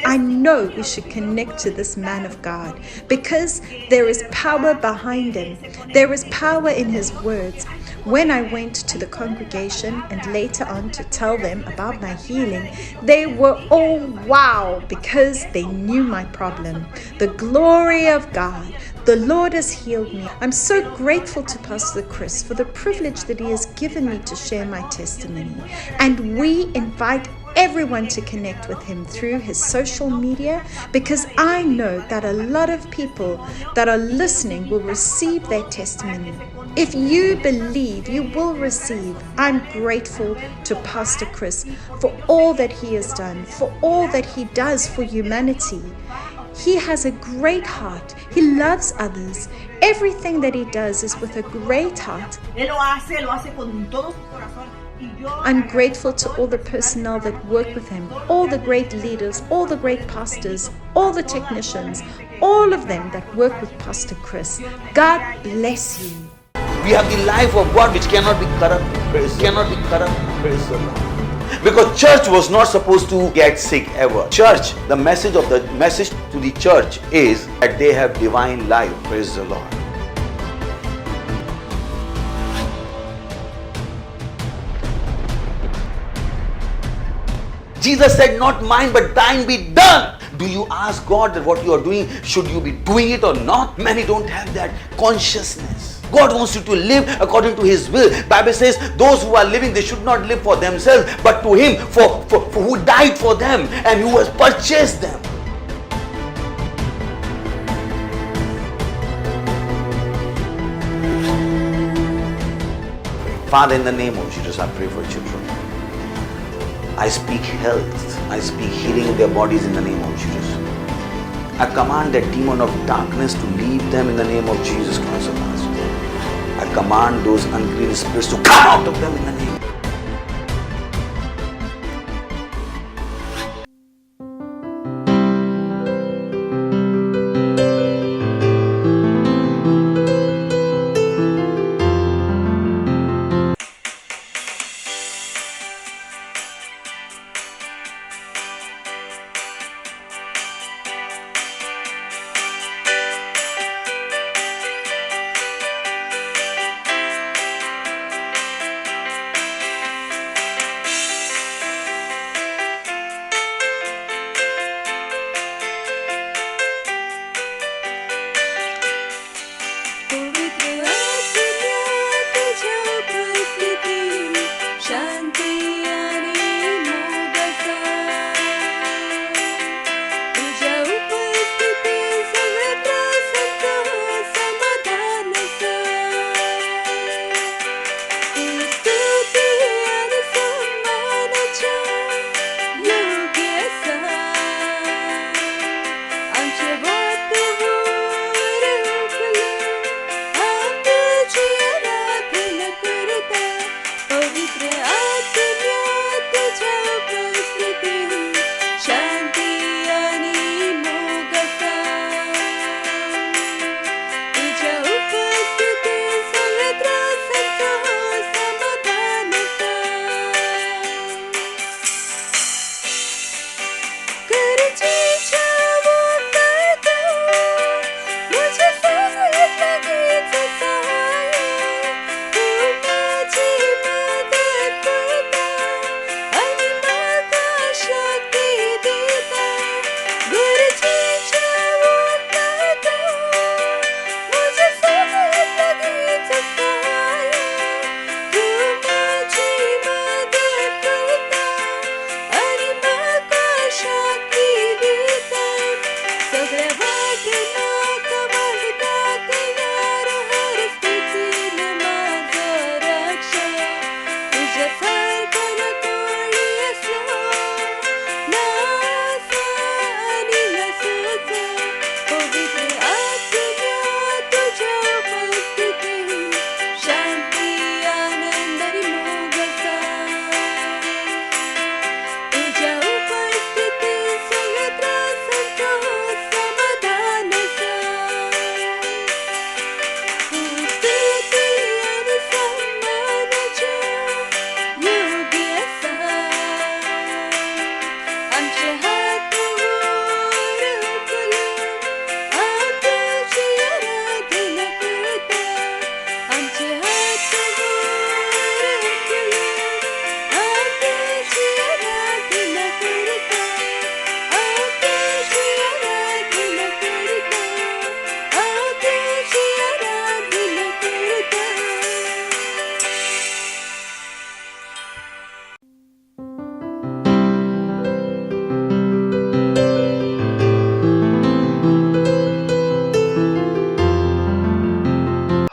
I know we should connect to this man of God because there is power behind him. There is power in his words. When I went to the congregation and later on to tell them about my healing, they were all wow because they knew my problem. The glory of God. The Lord has healed me. I'm so grateful to Pastor Chris for the privilege that he has given me to share my testimony. And we invite everyone to connect with him through his social media because I know that a lot of people that are listening will receive their testimony. If you believe, you will receive. I'm grateful to Pastor Chris for all that he has done, for all that he does for humanity. He has a great heart. He loves others. Everything that he does is with a great heart. I'm grateful to all the personnel that work with him, all the great leaders, all the great pastors, all the technicians, all of them that work with Pastor Chris. God bless you. We have the life of God which cannot be corrupted. Cannot be corrupted. Praise the Lord. Because church was not supposed to get sick ever. Church, the message to the church is that they have divine life. Praise the Lord. Jesus said, not mine but thine be done. Do you ask God that what you are doing, should you be doing it or not? Many don't have that consciousness. God wants you to live according to His will. Bible says those who are living, they should not live for themselves, but to Him for who died for them and who has purchased them. Father, in the name of Jesus, I pray for children. I speak health. I speak healing in their bodies in the name of Jesus. I command that demon of darkness to leave them in the name of Jesus Christ of Nazareth. I command those unclean spirits to come out of them in the name.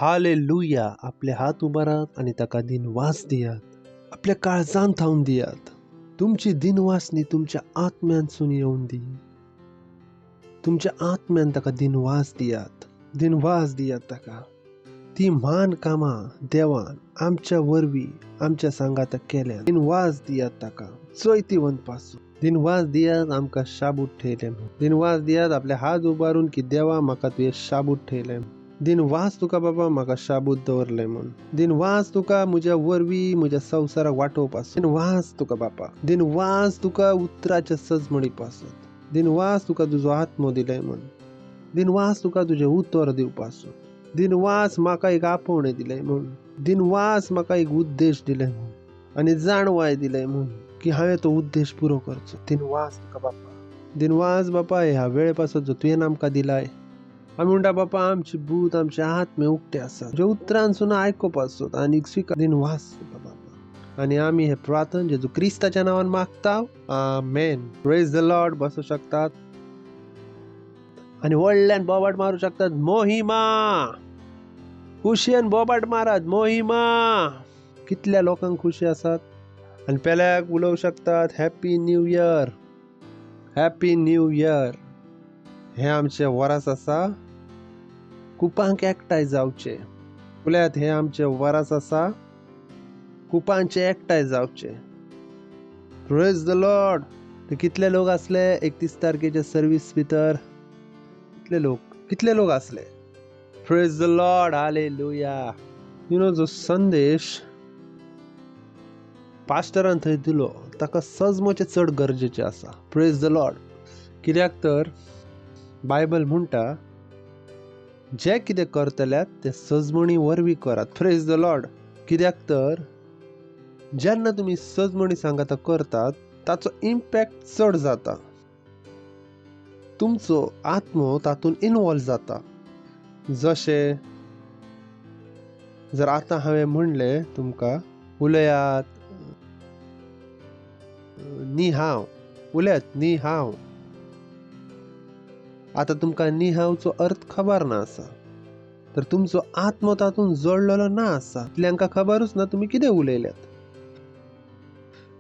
Hallelujah. आपले हात उबारात आणि ताका दिनवास दियात. आपल्या काळजांत थावून दियात. तुमची दिनवासनी तुमच्या आत्म्यांतसून येवन दी. तुमच्या आत्म्यान ताका दिनवास दियात. दिनवास दियात ताका. ती मान कामां देवान आमच्या वरवीं आमच्या सांगात केल्या. दिनवास दियात ताका चैतीवंत पासून. दिनवास दियात आमकां शाबूत ठेयले. दिनवास दियात आपले हात उबारून की देवा म्हाका तुवें शाबूत ठेयले. दिनवास तुका बाबा म्हाका शाबूत दवरले म्हूण. दिनवास तुका म्हज्या वरवीं म्हज्या संवसाराक वाटोवपासून. दिनवास तुका बापा. दिनवास तुका उतराच्या सजमणी पासून. दिनवास तुका तुजो आत्मो दिले म्हूण. दिनवास तुका तुजें उतर दिवपासून. दिनवास म्हाका एक आपोवणें दिलें म्हूण. दिनवास म्हाका एक उद्देश दिले म्हूण आनी जाणवाय दिले म्हूण की हांवें तो उद्देश पुरो करचो. दिनवास तुका बापा. दिनवास बापा ह्या वेळे पासून जो तुवें आमकां दिलाय. आमी म्हणटा बापा आमची बूत आमचे आत्मे उक्ते आसा जे उतरांसून आयकोपासून आनी स्विकार. दिनवास तुका बापा. आनी आमी हे प्रार्थना जेजू क्रिस्ताच्या नांवान मागता. आमेन. Praise the Lord. बसूं शकतात आनी व्हडल्यान बोबाट मारूं शकतात. मोहिमा. खुशयेन बोबाट मारात. मोहिमा. कितल्या लोकांक खुशी आसात. आनी पेल्याक उलोवं शकतात happy new year. Happy new year. हे आमचे वरस आसा कुपांक एकठांय जावचे. उल्यात हे आमचे वरस आसा कुपांचे एकठांय जावचे. Praise the Lord. कितले लोक आसले 31 तारखेच्या सर्वीस भितर. कितले लोक आसले. Praise the Lord. हालेलुया. जो संदेश पास्टरान थंय दिलो ताका सजमोचे चड गरजेचे आसा. Praise the Lord. कित्याक तर बायबल म्हणटा जे कितें करतल्यात ते सजमणी वरवीं करात. Praise the Lord. कित्याक तर जेन्ना तुमी सजमणी सांगाता करतात ताचो इम्पॅक्ट चड जाता. तुमचो आत्मो तातूंत इनवॉल्व जाता. जशें जर आतां हांवें म्हणलें तुमकां उलयात नी हांव. उलयात नी हांव. आतां तुमकां नी हांवचो अर्थ खबर ना आसा तर तुमचो आत्मो तातूंत जोडलेलो ना आसा. इतल्यांका खबरूच ना तुमी कितें उलयल्यात.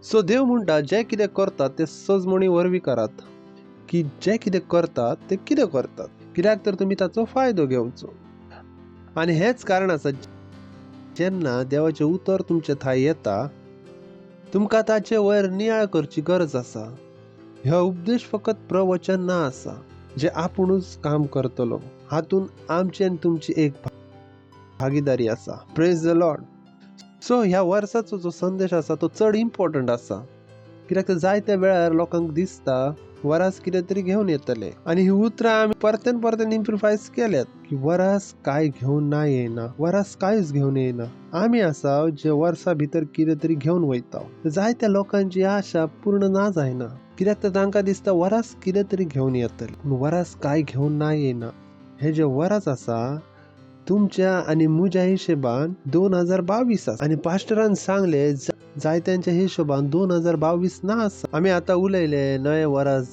सो देव म्हणटा जे कितें करतात ते सजमणी वरवीं करात. की जे कितें करतात ते कितें करतात कित्याक तर तुमी ताचो फायदो घेवचो. आनी हेच कारण आसा जेन्ना देवाचें उतर तुमचे थंय येता तुमकां ताचे वयर नियाळ करची गरज आसा. हो उपदेश फकत प्रवचन ना आसा जे आपुणूच काम करतलो. हातूंत आमची आनी तुमची एक भागीदारी आसा. Praise the Lord. सो ह्या वर्साचो जो संदेश आसा तो चड इम्पॉर्टंट आसा. कित्याक तर जायत्या वेळार लोकांक दिसता वरास कितें तरी घेवन येतले आनी ही उतरां आमी परतेन परतेन इम्प्रिफायज केल्यात की वरास काय घेवन ना येना. वरास कांयच घेवन येना. आमी आसा जे वर्सा भितर कितें तरी घेवन वयता. जायत्या लोकांची आशा पूर्ण ना जायना कित्याक तर तांकां दिसता वरास कितें तरी घेवन येतले पूण वरास काय घेवन ना येना. हे जे वरास आसा तुमच्या आनी म्हज्या हिशोबान 2022 आसा. आनी पास्टरान सांगले जायत्यांच्या हिशोबान 2022 ना आसा. आमी आतां उलयले नवे वरस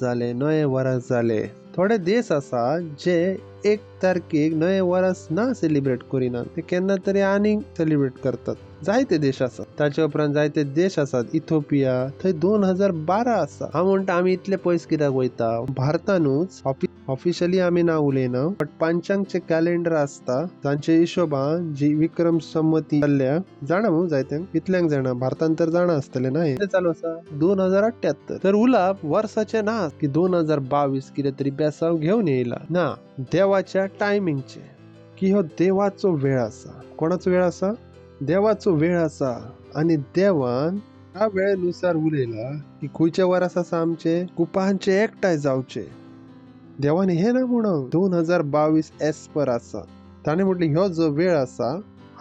जाले. थोडे देश आसा जे 1 तारखेक नवे वरस ना सेलिब्रेट करिनात. ते केन्ना तरी आनीक सेलिब्रेट करतात. जायते देश आसात. ताचे उपरांत जायते देश आसात. इथिओपिया थंय 2012 आसा. हांव म्हणटा आमी इतले पयस कित्याक वयता. भारतानूच ऑफिशियली आमी ना उलयना बट पांचांगचे कॅलेंडर आसता तांचे हिशोबान जी विक्रम संमती जाल्ल्या जाणा न्हू जायत्यांक इतल्यांक जाणा. भारतान तर जाणा आसतले ना. हे चालू आसा 2078 तर उलाप वर्साचे ना की 2022 कितें तरी बेसांव घेवन येयला ना. देवाच्या टायमिंगचे की हो देवाचो वेळ आसा. कोणाचो वेळ आसा. देवाचो वेळ आसा. आनी देवान ह्या वेळेनुसार उलयला की खंयचे वरस आसा आमचे कुपांचे एकठांय जावचे. देवान हे ना म्हणून 2022 एस्पर आसा. ताणें म्हटलें ह्यो जो वेळ आसा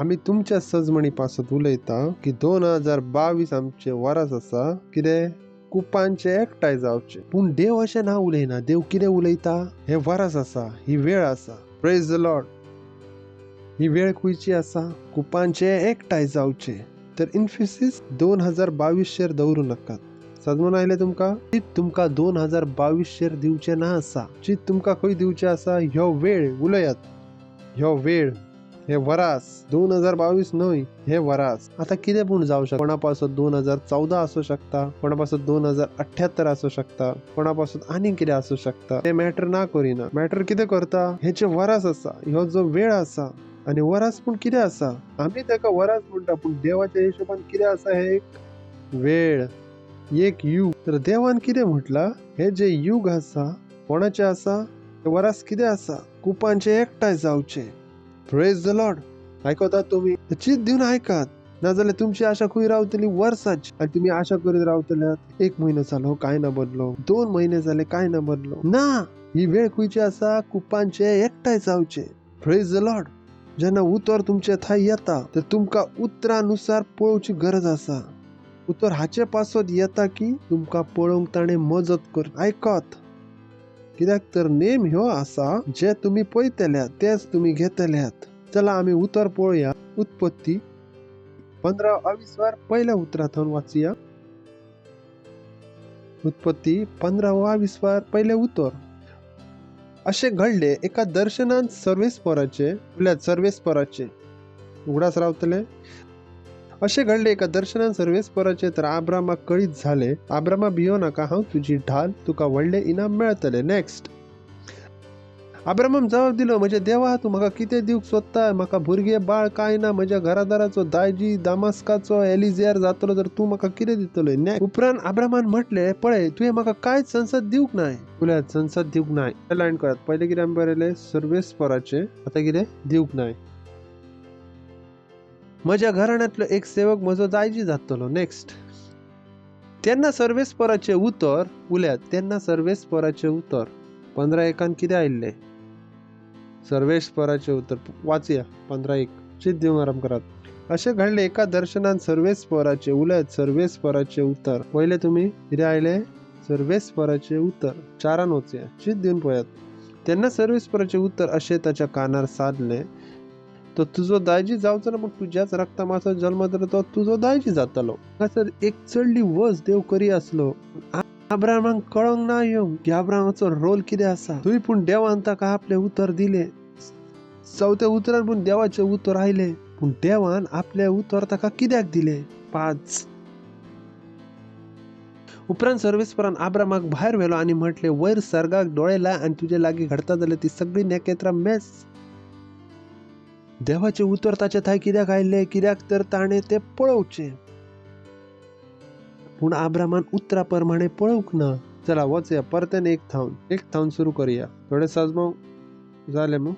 आमी तुमच्या सजमणी पासून उलयता की 2022 आमचे वरस आसा कितें कुपांचे एकठांय जावचे. पूण देव अशें ना उलयना. देव कितें उलयता हे वरस आसा ही वेळ आसा. Praise the Lord. ही वेळ खंयची आसा कुपांचे एकठांय जावचे. तर इन्फिसीस 2022 शेर दवरूं नाकात. सजमून आयले तुमकां 2022 शेर दिवचे ना आसा. चित तुमकां खंय दिवचे आसा ह्यो वेळ उलयात. ह्यो वेळ हे वरास 2022 न्हय हे वरास. आतां कितें पूण जावं शकता. कोणा पासून 2014 आसूं शकता. कोणा पासून 2078 आसूं शकता. कोणा पासून आनी कितें आसूं शकता. ते मॅटर ना करिना. मॅटर कितें करता हे जे वरास आसा ह्यो जो वेळ आसा आणि वरास पूण कितें आसा? आमी ताका वरास म्हणटा, पूण देवाच्या हिशोबान कितें आसा? हे एक वेळ, एक युग. तर देवान कितें म्हटलां? हे जे युग आसा कोणाचे आसा? हे वरास कितें आसा? कुपांचे एकठांय जावचे. Praise the Lord. आयकतात तुम्ही? चित दिवन आयकात. नाजाल्यार तुमची आशा खंय रावतली? वर्साची. आणि तुम्ही आशा करीत रावतल्यात 1 म्हयनो जालो काय ना बदलो, 2 म्हयने जाले काय ना बदलो. ना, ही वेळ खंयची आसा? कुपांचे एकठांय जावचे. Praise the Lord. जेन्ना उतर तुमचे थंय येता तर तुमकां उतरानुसार पळोवची गरज आसा. उतर हाचे पासत येता की तुमकां पळोवंक ताणें मजत कर. आयकत. कित्याक तर नेम ह्यो आसा, जे तुम्ही पळयतल्यात तेच तुम्ही घेतल्यात. चला आमी उतर पळोवया. उत्पत्ती 15-20 पहिल्या उतरांतून वाचूया. उत्पत्ती 15-20 पहिले उतर. असे घडले एका दर्शनांत सर्वेस्पराचे उगडास रावतले. असे घडले एका दर्शनांत सर्वेस्पराचे तर आब्रामाक कळीत झाले, आब्रामा भियो नाका, हांव तुजी ढाल, तुका व्हडले इनाम मेळतले. नेक्स्ट. आब्रामाम जबाब दिलो, म्हजे देवा, तूं म्हाका कितें दिवंक सोदता? म्हाका भुरगे बाळ काय ना. म्हज्या घरादाराचो दायजी दामास्काचो एलिझेर जातलो तर तूं म्हाका कितें दितलो? उपरांत आब्रामान म्हटले, पळय, तुवें म्हाका कांयच संसद दिवंक नाय. उलयात संसद दिवंक नाय. लायन करात. पयले कितें बरयलें? सर्वेस्पराचे. आता कितें? दिवंक नाय. म्हज्या घराण्यांतलो एक सेवक म्हजो दायजी जातलो. नेक्स्ट. तेन्ना सर्वेस्पराचे उतर. उलयात. तेन्ना सर्वेस्पराचे उतर. 15:1 कितें आयिल्लें? सर्वेस्पराचे उतर वाचूया. 15:1. चित दिवंक आराम करात. असे घडले एका दर्शनांत सर्वेस्पराचे. उलयात. सर्वेस्पराचे उतर. पहिले तुम्ही कितें आयले? सर्वेस्पराचे उतर. 4 वचूया. चित दिवन पळयात. तेन्ना सर्वेस्पराचे उतर अशें ताच्या कानार सादलें, तो तुजो दायजी जावचलो, पूण तुज्याच रक्ता माचो जल्म जातलो तो तुजो दायजी जातलो. हांगासर एक चडली वज देव करी आसलो. आब्रामाक कळोंक ना ह्यो की आब्रामाचो रोल कितें आसा. थंय पूण देवान ताका आपले उतर दिले. 4थ्या उतरान पूण देवाचे उतर आयले, पूण देवान आपले उतर ताका कित्याक दिले? 5. उपरांत सर्वेस्परान आब्रामाक भायर व्हेलो आनी म्हटले, वयर सर्गाक दोळे लाय आनी तुजे लागीं घडता जाल्यार ती सगळी नखेत्रां मेस. देवाचे उतर ताचे थंय कित्याक आयले? कित्याक तर ताणें ते पळोवचे. पूण आब्रामान उतरा प्रमाणे पळोवंक ना. चला वचया परतेन एक थावन सुरू करूया. थोडे सजमो जाले मग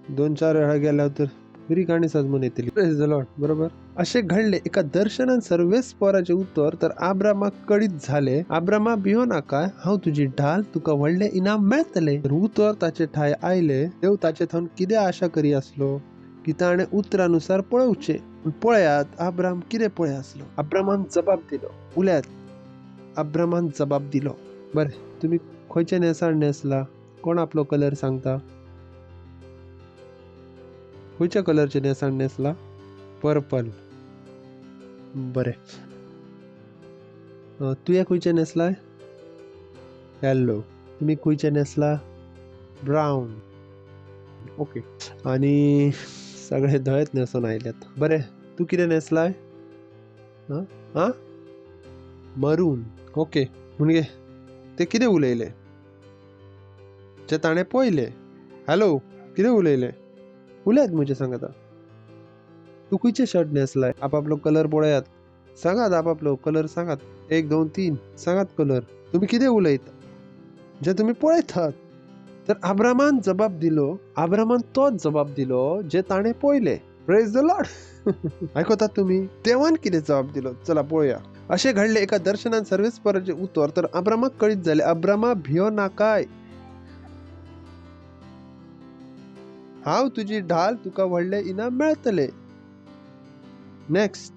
2-4 वेळा गेल्या तर बरी गाणी सजमून येतली. Praise the Lord. बरोबर. असे घडले एका दर्शनांत सर्वेस्पराचे उतर तर आब्रामाक कळीत झाले, आब्रामा भियो नाका, हांव तुजी ढाल, तुका व्हडले इनाम मेळतले. तर उतर ताचे ठाय आयले. देव ताचे थावन कितें आशा करी आसलो? की ताणें उतरानुसार पळोवचे. पूण पळयात आब्राम कितें पळय आसलो? आब्रामान जबाब दिलो. उलयात. आब्रामान जबाब दिलो. बरें, तुम्ही खंयचे नेसाण नेसला? कोण आपलो कलर सांगता? खंयच्या कलरचे नेसाण नेसला? पर्पल. बरें. तुवें खंयचे नेसलाय? येल्लो. तुम्ही खंयचे नेसला? ब्रावन. ओके. आनी सगळे धळेत नेसून आयल्यात. बरें, तू कितें नेसलाय? मरून. ओके. म्हणजे ते कितें उलयले? जे ताणें पळयले. हॅलो, कितें उलयले? उलयात म्हजे सांगात. तू खंयचे शर्ट नेसलाय? आपापलो कलर पळयात. सांगात आपापलो कलर सांगात. 1, 2, 3 सांगात कलर. तुम्ही कितें उलयता? जे तुम्ही पळयतात. तर आब्रामान जबाब दिलो. आब्रामान तोच जबाब दिलो जे ताणें पळयले. Praise the Lord. आयकतात तुम्ही? देवान कितें जबाब दिलो? चला पळोवया. असे घडले एका दर्शनांत सर्वेस्पराचे उतर तर आब्रामाक कळीत जाले, आब्रामा भियो नाकाय, हांव तुजी ढाल, तुका व्हडले इनाम मेळतले. नेक्स्ट.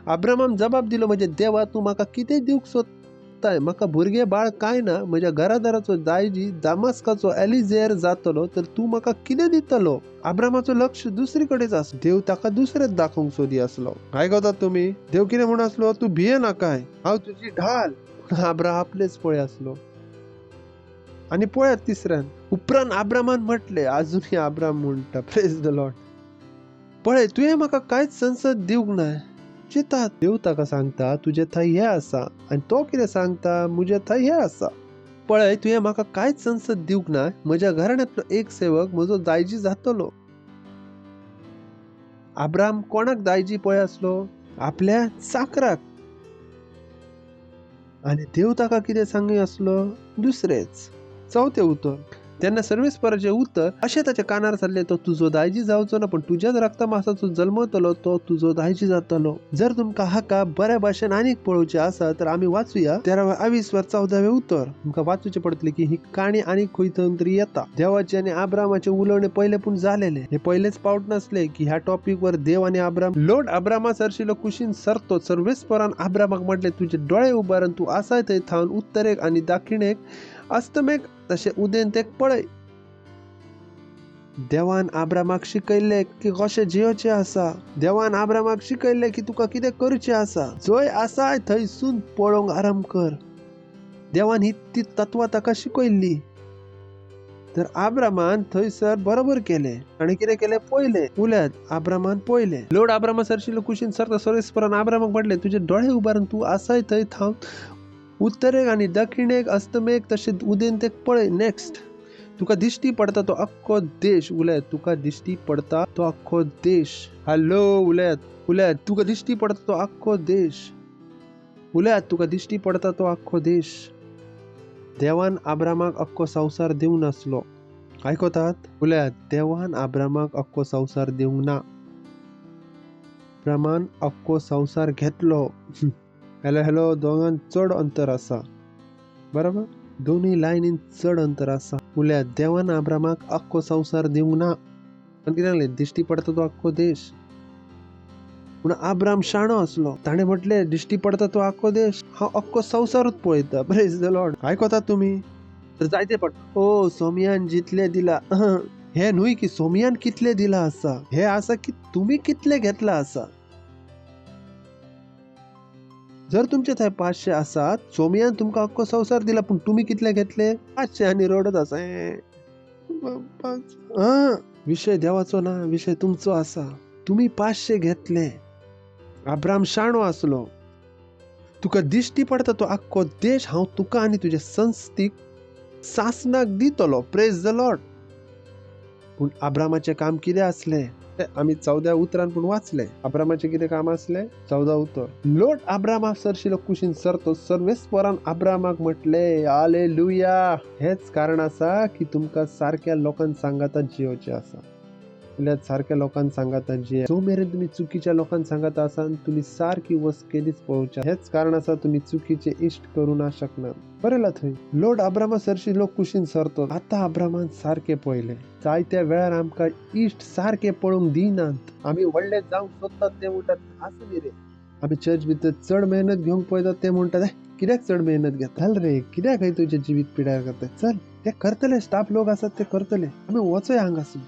आब्रामाम जबाब दिलो, म्हणजे देवा, तूं म्हाका कितें दिवंक सोदताय? म्हाका भुरगे बाळ काय ना. म्हज्या घरादाराचो दायजी दामास्काचो एलिझेर जातलो तर तूं म्हाका कितें दितलो? आब्रामाचो लक्ष दुसरी कडेच आसलो. देव ताका दुसरेंच दाखोवंक सोदी आसलो. आयकतात तुम्ही? देव कितें म्हण आसलो? तूं भिये नाकाय, हांव तुजी ढाल. आब्राम आपलेच पळय आसलो. आणि पळयात तिसऱ्यान. उपरांत आब्रामान म्हटले, अजूनही आब्राम म्हणटा, प्रेज द लॉर्ड, पळय, तुवें म्हाका कांयच संसद दिवंक नाय. चितात. देव ताका सांगता, तुजे थंय हें आसा. आनी तो कितें सांगता? म्हजे थंय हें आसा. पळय, तुवें म्हाका कांयच संसद दिवंक नाय. म्हज्या घराण्यांतलो एक सेवक म्हजो दायजी जातलो. अब्राम कोणाक दायजी पळय असलो? आपल्या चाकराक. आणि देव ताका कितें सांगी असलो? दुसरेच. चौथे उत्तर. तेन्ना सर्वेस्पराचे उत्तर अशें ताच्या कानार सरले, तो तुजो दायजी जावचो ना, पण तुज्याच रक्तमांसाचो जल्मतलो तो तुजो दायजी जातलो. जर तुमकां हाका बऱ्या भाशेन आनीक पळोवचें आसा तर आमी वाचूया 13:22 उत्तर. तुमकां वाचूचें पडटलें की ही काणी आनीक खंयतून तरी येता. देवाचे आनी अब्रामाचे उलोवणे पयले पूण जालेले. हे पयलेच पावट नासले की ह्या टॉपिक वर देव आनी अब्राम लोट अब्रामा सरशिलो कुशीन सरतो. सर्वेस्परान अब्रामाक म्हटले, तुजे डोळे उबारून तूं आसाय थंय थावन उत्तरेक आनी दक्षिणेक अस्तमेक तशें उदेन तेक पळय. देवान अब्रामाक शिकयले की कशें जियोचें आसा. देवान अब्रामाक शिकयले की तुका कितें करचें आसा. जंय आसाय थंयसून पळोवंक आराम कर. देवान ही ती तत्वां ताका शिकयल्ली. तर अब्रामान थंयसर बरोबर केलें. आनी कितें केलें? पयलें उल्यात अब्रामान पयलें. लोड अब्रामा सरशिल्लो कुशीन सरता. सर्वेस्परान अब्रामाक म्हटलें, तुजे दोळे उबारून तूं आसाय थंय थांब उत्तरेक आनी दक्षिणेक अस्तमेक तशें उदेन तेक पळय. नेक्स्ट. तुका दिश्टी पडता तो अख्खो देश. उलयत तुका दिश्टी पडता तो अख्खो देश. हॅलो उलयत तुका दिश्टी पडता तो अख्खो देश. उलयत तुका दिश्टी पडता तो अख्खो देश. देवान अब्रामाक अख्खो संवसार दिवं नासलो. आयकतात? उलयत देवान अब्रामाक अख्खो संवसार दिवंक ना. अब्रामान अख्खो संवसार घेतलो. हॅलो दोगांत चड अंतर आसा. बरोबर? दोनूय लायनीन चड अंतर आसा. उलयत देवान अब्रामाक अख्खो संवसार दिवंक ना. पण कितें सांगलें? दिश्टी पडता तो अख्खो देश. पूण अब्राम शाणो असलो. ताणें म्हटलें, दिश्टी पडता तो अख्खो देश, हांव अख्खो संवसारूच पळयता. Praise the Lord. आयकतात तुमी? तर जायते पडटा. ओ सोमयान जितले दिला. हे न्हय की सोमयान कितले दिला आसा. हे आसा की तुमी कितले घेतला आसा. जर तुमचे थंय 500 आसात, सोमयान तुमकां अख्खो संवसार दिला, पण तुमी कितले घेतले? 500 आनी रडत आसा. विशय देवाचो ना, विशय तुमचो आसा. तुमी 500 घेतले. अब्राम शाणो आसलो. तुका दिश्टी पडता तो अख्खो देश हांव तुका आनी तुजे संस्थीक सासनाक दितलो. Praise the Lord. पूण अब्रामाचें काम कितें आसलें? आमी 14 उतरान पूण वाचले. अब्रामाचें कितें काम आसलें? 14 उतर. लोट अब्रामा सरशिलो कुशीन सरतो. सर्वेस्परान अब्रामाक म्हटलें, हालेलुया. हेच कारण आसा की तुमकां सारक्या लोकांक सांगाता जियोचें आसा. उलयत सारक्या लोकांक सांगाता जिये. जो मेरेन तुमी चुकीच्या लोकांक सांगाता आसा तुमी सारकी वस्त केलीच पळोवच्या. हेच कारण आसा तुमी चुकीचे इश्ट करूं ना शकनात. बरयला थंय. लोट अब्रामा सरशिलो कुशीन सरतो. आतां अब्रामान सारकें पळयलें. जायत्या वेळार आमकां इश्ट सारके पळोवंक दिनात. आमी व्हडले जावंक सोदतात ते म्हणटात आसूं न्ही रे. आमी चर्च भितर चड मेहनत घेवंक पळयतात ते म्हणटात कित्याक चड मेहनत घेता. चल रे कित्याक खंय तुजें जिवीत पिड्यार करता. चल ते करतले. स्टाफ लोक आसात ते करतले. आमी वचोया हांगासून.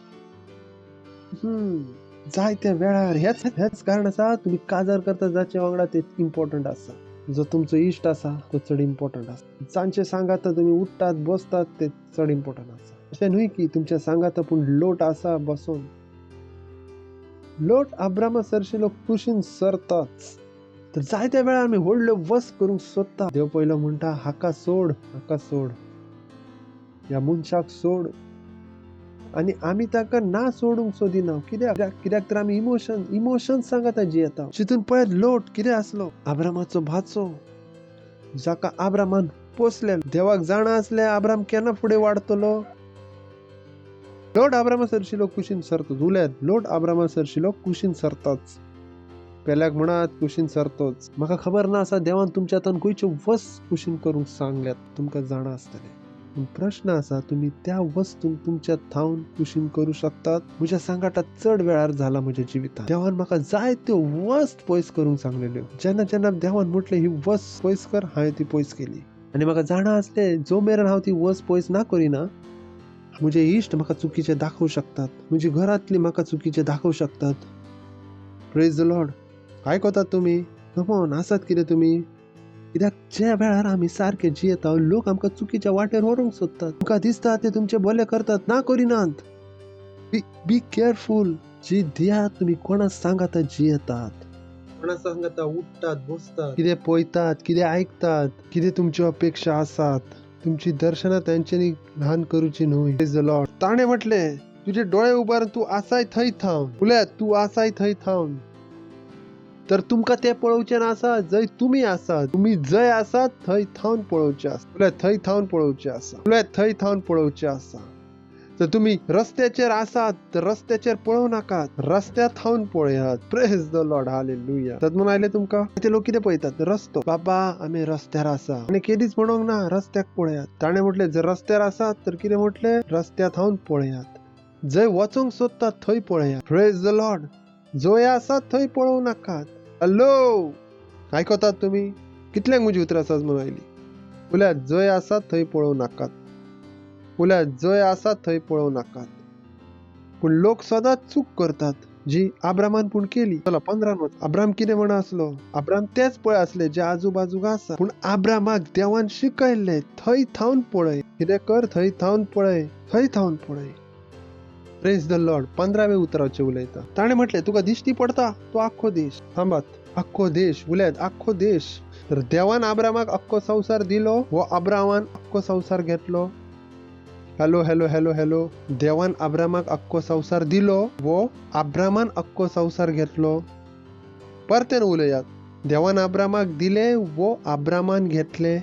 जायत्या वेळार हेच कारण आसा तुमी काजार करता जाचे वांगडा ते इम्पॉर्टंट आसा. जो तुमचो इश्ट आसा तो चड इम्पॉर्टंट आसा. जांचे सांगाता तुमी उठतात बसतात ते चड इम्पॉर्टंट आसा. अशें न्हय की तुमच्या सांगाता पूण लोट आसा बसून. लोट अब्रामा सरशिलो कुशीन सरताच. तर जायत्या वेळार आमी व्हडल्यो वस्त करूंक सोदता. देव पयलो म्हणटा हाका सोड, हाका सोड, ह्या मनशाक सोड. आनी आमी ताका ना सोडूंक सोदिना. कित्याक तर आमी इमोशन सांगाता जियेता. चितून पळयत लोट कितें आसलो? अब्रामाचो भाचो जाका अब्रामान पोसले. देवाक जाणा आसले अब्राम केन्ना फुडें वाडतलो. लोट अब्रामा सरशिलो कुशीन सरतो. उलयत लोट अब्रामा सरशिलो कुशीन सरताच. पेल्याक म्हणत कुशीन सरतोच. म्हाका खबर ना आसा देवान तुमच्या हातान खंयच्यो वस्त कुशीन करूंक सांगल्यात तुमकां जाणा आसतलें. पूण प्रश्न आसा तुमी त्या वस्तूंक तुमच्या थावन कुशीन करूं शकतात. म्हज्या सांगाटात चड वेळार जाला म्हज्या जिवितांत. देवान म्हाका जायत्यो वस्त पयस करूंक सांगलेल्यो. जेन्ना देवान म्हटलें ही वस्त पयस कर हांवें ती पयस केली. आनी म्हाका जाणा आसलें जो मेरेन हांव ती वस्त पयस ना करिना म्हजे इश्ट म्हाका चुकीचे दाखोवं शकतात. म्हजी घरांतली म्हाका चुकीचे दाखोवं शकतात. Praise the Lord. आयकतात तुमी? कमॉन आसात कितें तुमी? कित्याक ज्या वेळार आमी सारके जियेता लोक आमकां चुकीच्या वाटेर व्हरूंक सोदतात. तुमकां दिसता ते तुमचे बरे करतात. ना करिनात. Be careful. जी दियात तुमी कोणा सांगाता जियेतात. कोणा सांगाता उठतात बसतात. कितें पळयतात, कितें आयकतात, कितें तुमच्यो अपेक्षा आसात. तुमची दर्शनां तांच्यांनी ल्हान करूची न्हय. Praise the Lord. ताणें म्हटलें तुझे डोळे उबारून तू आसाय थंय थांब उलयात तू आसाय थंय थांब तर तुमका ते पळोवचे नासा जय तुम्ही आसात तुम्ही जय आसात थंय थांबून पळोवचे आसा उलयात थंय थांबून पळोवचे आसा उलयात थंय थांबून पळोवचे आसा तर तुम्ही रस्त्याचेर आसात तर रस्त्याचेर पळोव नाकात रस्त्यार थांबून पळयात प्रेज द लॉर्ड हालेलुया तर म्हणून आयले तुमका ते लोक कितें पळयतात रस्तो बाबा आम्ही रस्त्यार आसा आणि केदीच म्हणोंक ना रस्त्याक पळयात ताणे म्हटले जर रस्त्यार आसात तर कितें म्हटले रस्त्यार थांबून पळयात जय वचोंक सोदतात थंय पळयात प्रेज द लॉर्ड जय आसात थंय पळोव नाकात हॅलो आयकतात तुम्ही कितल्यांक म्हजी उतरां आसात म्हणून आयली उलयात जय आसात थंय पळोव नाकात उलयात जय आसात थंय पळोव नाकात पूण लोक सदांच चूक करतात जी आब्रामान पूण केली चला 15 अब्राम कितें म्हणा आसलो अब्राम तेच पळय आसले जे आजूबाजूक आसा पूण अब्रामाक देवान शिकयले थंय थांबून पळय कितें कर थंय थांबून पळय थंय थांबून पळय प्रेज द लॉर्ड 15वें उतराचे उलयता ताणे म्हटले तुका दिश्टी पडता तो आख्खो देश थांबात आख्खो देश उलयात आख्खो देश तर देवान अब्रामाक आख्खो संवसार दिलो वो अब्रामान आख्खो संवसार घेतलो हॅलो हॅलो हॅलो हॅलो देवान अब्रामाक आख्खो संवसार दिलो वो अब्रामान आख्खो संवसार घेतलो परतेन उलयात देवान अब्रामाक दिले वो अब्रामान घेतले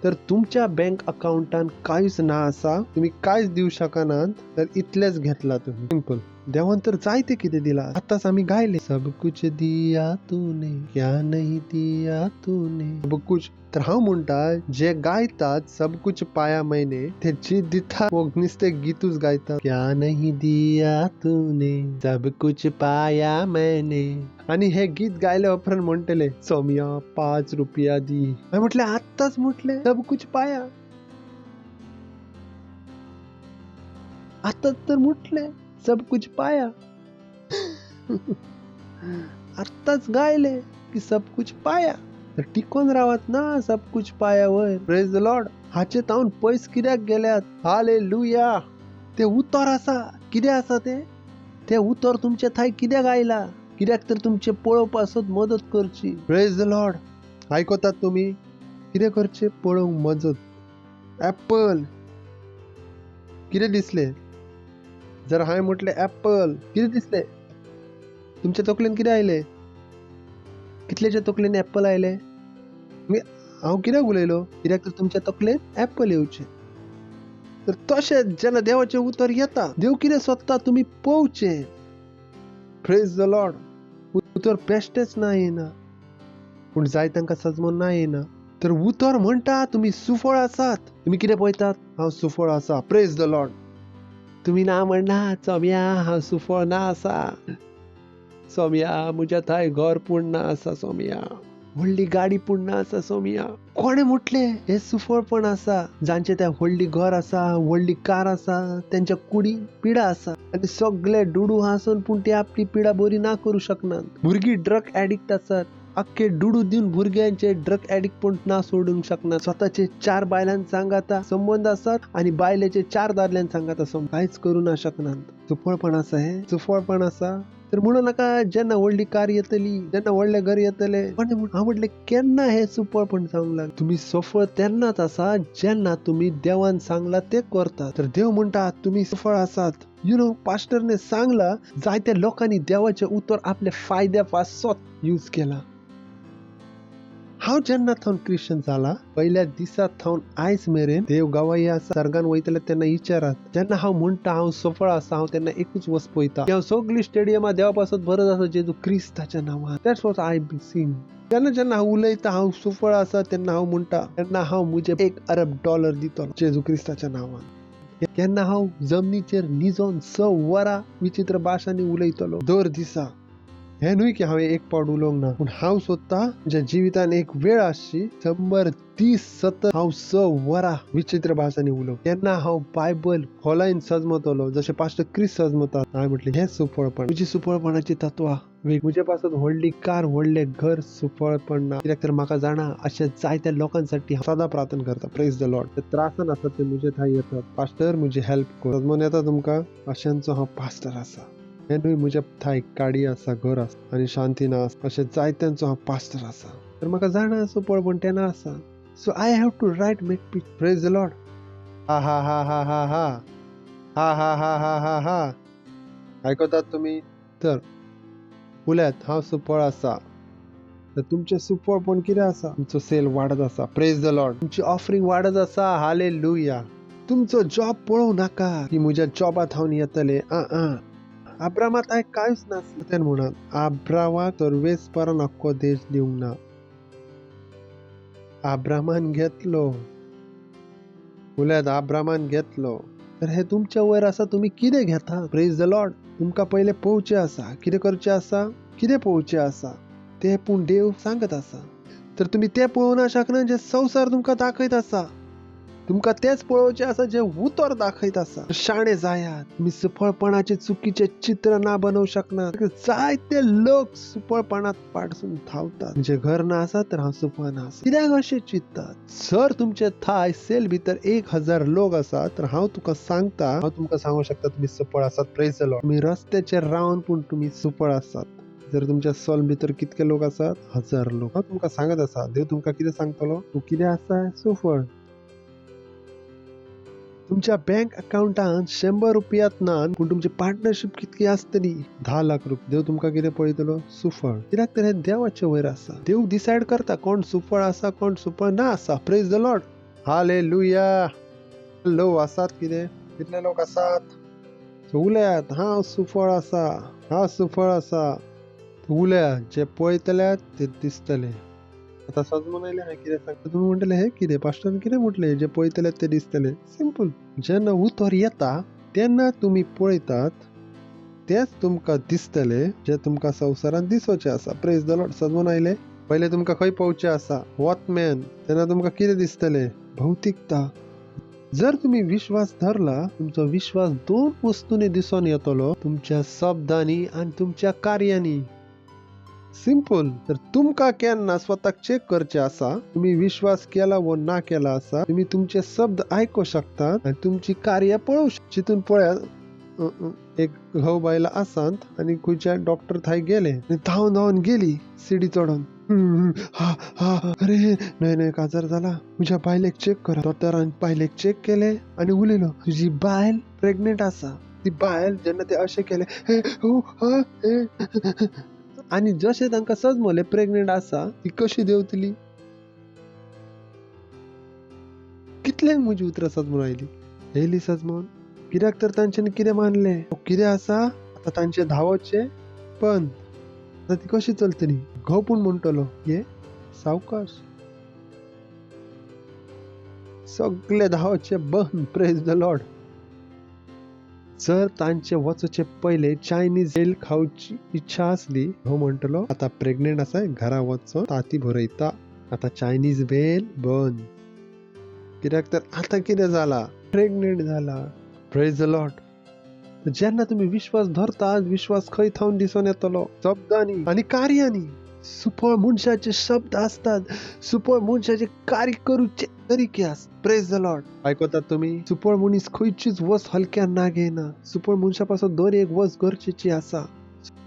तर तुमच्या बँक अकाउंटान कांयच ना आसा तुम्ही कांयच दिवं शकनात तर इतलेच घेतला तुम्ही सिंपल देवान तर जायते कितें दिला आताच आम्ही गायले सब कुछ दिया तूने क्या नहीं दिया तूने सब कुछ तर हांव म्हणटा जे गायतात सब कुछ पाया मैंने ते जी दिता वो नुसते गीतूच गायतात क्या नहीं दिया तूने सब कुछ पाया मैंने आणि हे गीत गायले उपरांत म्हणटले सौम्या 5 रुपया दी हांवें म्हटले आत्ताच म्हटले सब कुछ पाया आताच तर म्हटले सब कुछ पाया आत्ताच गायले की सब कुछ पाया तर टिकून रावत ना सब कुछ पाया वयर प्रेज द लॉर्ड हाचे तावन पयस कित्याक गेल्यात हालेलुया ते उतर आसा कितें आसा ते उतर तुमचे थंय कित्याक आयला कित्याक तर तुमचे पळोवपासत मदत करची प्रेज द लॉर्ड आयकतात तुम्ही कितें करचे पळोवंक मजत ऍपल कितें दिसले जर हांवें म्हटले ऍपल कितें दिसले तुमच्या तकलेन कितें आयले कितलेच्या तकलेन ऍपल आयले हांव कित्याक उलयलो कित्याक तर तुमच्या तकलेन ऍपल येवचे तर तशेंच जेन्ना देवाचें उतर येता देव कितें सोदता तुमी पळोवचे प्रेज द लॉर्ड उतर बेश्टेच ना येना पूण जाय तांकां सजमोन ना येना तर उतर म्हणटा तुमी सुफळ आसात तुमी कितें पळयतात हांव सुफळ आसा प्रेज द लॉर्ड तुम्ही ना म्हणना सौम्या हांव सुफळ ना आसा सौम्या म्हज्या थंय घर पूण ना आसा सौम्या व्हडली गाडी पूण ना आसा सौम्या कोणें म्हटलें हे सुफळपण आसा जांचे त्या व्हडली घर आसा व्हडली कार आसा तेंच्या कुडी पिडा आसा आनी सगळे डुडू हांसून पूण ते आपली पिडा बरी ना करूं शकनात भुरगीं ड्रग एडिक्ट आसात अख्खे डुडू दिवन भुरग्यांचे ड्रग एडिक्ट पण ना सोडूंक शकना स्वतःचे 4 बायलां सांगाता संबंध आसात आणि बायलेचे 4 दादल्यां सांगाता कांयच करू ना शकनात सुफळपण आसा हे सुफळपण आसा तर म्हणू नाका जेन्ना व्हडली कार येतली जेन्ना व्हडले घर येतले हांव म्हटलें केन्ना हे सुफळपण जावंक लागलें तुम्ही सफळ तेन्नाच आसा जेन्ना तुम्ही देवान सांगला ते करता तर देव म्हणटा तुम्ही सफळ आसात पास्टरने सांगला जायत्या लोकांनी देवाचे उतर आपल्या फायद्या पासत यूज केला हांव जेन्ना थावन क्रिश्चन जाला पहिल्या दिसा थावन आयज मेरेन देव गवाही आसा सर्गान वयतले तेन्ना विचारात जेन्ना हांव म्हणटा हांव सफळ आसा हांव तेन्ना एकूच वस्त पळयता हांव सगळी स्टेडियमां देवा पासत भरत आसा जेजू क्रिस्ताच्या नांवान that's what I be seeing जेन्ना जेन्ना हांव उलयता हांव सफळ आसा तेन्ना हांव म्हणटा तेन्ना हांव म्हजे $1 अरब दितलो जेजू क्रिस्ताच्या नांवान केन्ना हांव जमनीचेर न्हिजोन 6 वरां विचित्र भाशांनी उलयतलो दर दिसा हे न्हय की हांवें 1 पावट उलोवंक ना पूण हांव सोदतां म्हज्या जिवितान एक वेळ आसची 130 सतत हांव 6 वरां विचित्र भाशांनी उलोवंक तेन्ना हांव बायबल खोलायन सजमतलो जशें पास्टर क्रिस सजमतात हांवें म्हटलें हें सुफळपण तुजी सुफळपणाची तत्वां म्हजे पासून व्हडली कार व्हडलें घर सुफळपण ना कित्याक तर म्हाका जाणा अशें जायत्या लोकांसाठी हांव सदां प्रार्थना करता प्रेज द लॉर्ड ते त्रासान आसात ते म्हजे थंय येतात पास्टर म्हजी हेल्प कर सजमोन येता तुमकां अशांचो हांव पास्टर आसा हे न्हय म्हज्या थंय गाडी आसा घर आसा आनी शांती ना आसा अशें जायत्यांचो हांव पास्टर आसा तर म्हाका जाणा सुफळपण तेन्ना आसा so I have to write make peace praise the Lord हा हा हा हा हा हा हा हा हा हा हा हा आयकतात तुम्ही? तर उल्यात हांव सुफळ आसा. तर तुमचे सुफळ पण कितें आसा? तुमचो सेल वाडत आसा. Praise the Lord. तुमची ऑफरिंग वाडत आसा. हालेलुया. तुमचो जॉब पळोवं नाका की म्हज्या जॉबात हांव येतले. अब्रामात कांयच नासलें तें म्हणत. अब्रामाक सर्वेस्परान अख्खो देश दिवंक ना. अब्रामान घेतलो. उल्यात अब्रामान घेतलो. तर हे तुमच्या वयर आसा. तुम्ही कितें घेता? Praise the Lord. तुमकां पहिले पळोवचें आसा. कितें करचें आसा? कितें पळोवचें आसा ते पूण देव सांगत आसा. तर तुम्ही ते पळोवना शकना जे संवसार तुमकां दाखयत आसा. तुमकां तेच पळोवचें आसा जे उतर दाखयत आसा. शाणे जायात. तुम्ही सुफळपणाचे चुकीचे चित्र ना बनवू शकनात. जायते लोक सुफळपणात पाडसून धांवतात. म्हणजे घर ना आसा तर हांव सुफळ ना आसा. कित्याक अशें चिंततात? जर तुमचे थाय सेल भितर 1000 लोक आसात तर हांव तुका सांगू शकता तुम्ही सुफळ आसात. Praise the Lord. तुम्ही रस्त्याचेर रावन पूण तुम्ही सुफळ आसात. जर तुमच्या सोल भितर कितके लोक आसात? 1000 लोक. हांव तुमकां सांगत आसा. देव तुमकां कितें सांगतलो? तूं कितें आसा? सुफळ. तुमच्या बँक अकाउंटांत 100 रुपयात नात पूण तुमची पार्टनरशिप कितकी आसतली? 10 लाख रुपये. देव तुमकां कितें पळयतलो? सुफळ. कित्याक तर हे देवाचे वयर आसा. देव डिसायड करता कोण सुफळ आसा कोण सुफळ ना आसा. Praise the Lord. Hallelujah. Low आसात कितें? कितले लोक आसात? उल्यात हांव सुफळ आसा. हांव सुफळ आसा. उल्यात जे पळयतल्यात ते दिसतले. आता समजून आयलें हांवें कितें सांगता? तुम्ही म्हणटले हे कितें? पास्टरान कितें म्हटलें? जे पळयतल्यात ते दिसतले. सिंपल. जेन्ना उतर येता तेन्ना तुम्ही पळयतात तेच तुमकां दिसतले जे तुमकां संवसारांत दिसोवचे आसा. Praise the Lord. समजून आयलें? पहिले तुमकां खंय पावचें आसा? वॉचमॅन. तेन्ना तुमकां कितें दिसतले? भौतिकता. जर तुम्ही विश्वास धरला तुमचो विश्वास 2 वस्तूंनी दिसून येतलो. तुमच्या शब्दांनी आणि तुमच्या कार्यांनी. सिंपल. तर तुमकां केन्ना स्वताक चेक करचें आसा तुम्ही विश्वास केला व ना केला आसा. तुम्ही तुमचे शब्द आयकू शकतात आणि तुमची कार्य पळोवं शकतात. चिंतून पळयात एक घोव बायला आसात आणि खंयच्या डॉक्टर थंय गेले आणि धांवन धांवन गेली सिडी चडोन. अरे नाही काजार झाला. तुझ्या बायलेक चेक करा. डॉक्टरान बायलेक चेक केले आणि उलयलो तुझी बायल प्रेग्नेंट आसा. ती बायल जेन्ना ते अशें केले आणि जशें तांकां समजलें प्रेग्नेंट आसा ती कशी देंवतली. कितल्यांक म्हजी उतरां समजून आयली? येयली समजून. कित्याक तर तांच्यांनी कितें मानलें? कितें आसा? आतां तांचें धांवचें बंद. आतां ती कशी चलतली? घोव पूण म्हणटलो ये सावकाश. सगळे धांवचे बंद. Praise the Lord. जर तांचे वचचे पहिले चायनीज भेल खावची इच्छा असली हो म्हणटलो आता प्रेग्नेंट आसा घरा वचून ताती भरयता. आता चायनीज भेल बंद. कित्याक तर आता कितें जाला? प्रेग्नेंट जाला. Praise the Lord. जेन्ना तुम्ही विश्वास धरता विश्वास खंय थावन दिसून येतलो? शब्दांनी आणि कार्यांनी. सुफळ मनशाचे शब्द असतात. सुफळ मनशाचे कार्य करूचे तरीके असतात. Praise the Lord. आयकतात तुम्ही? सुफळ मनीस खंयचीच वस्त हलक्यान ना घेयना. सुफळ मनशापासून दर एक वस्त गरजेची आसा.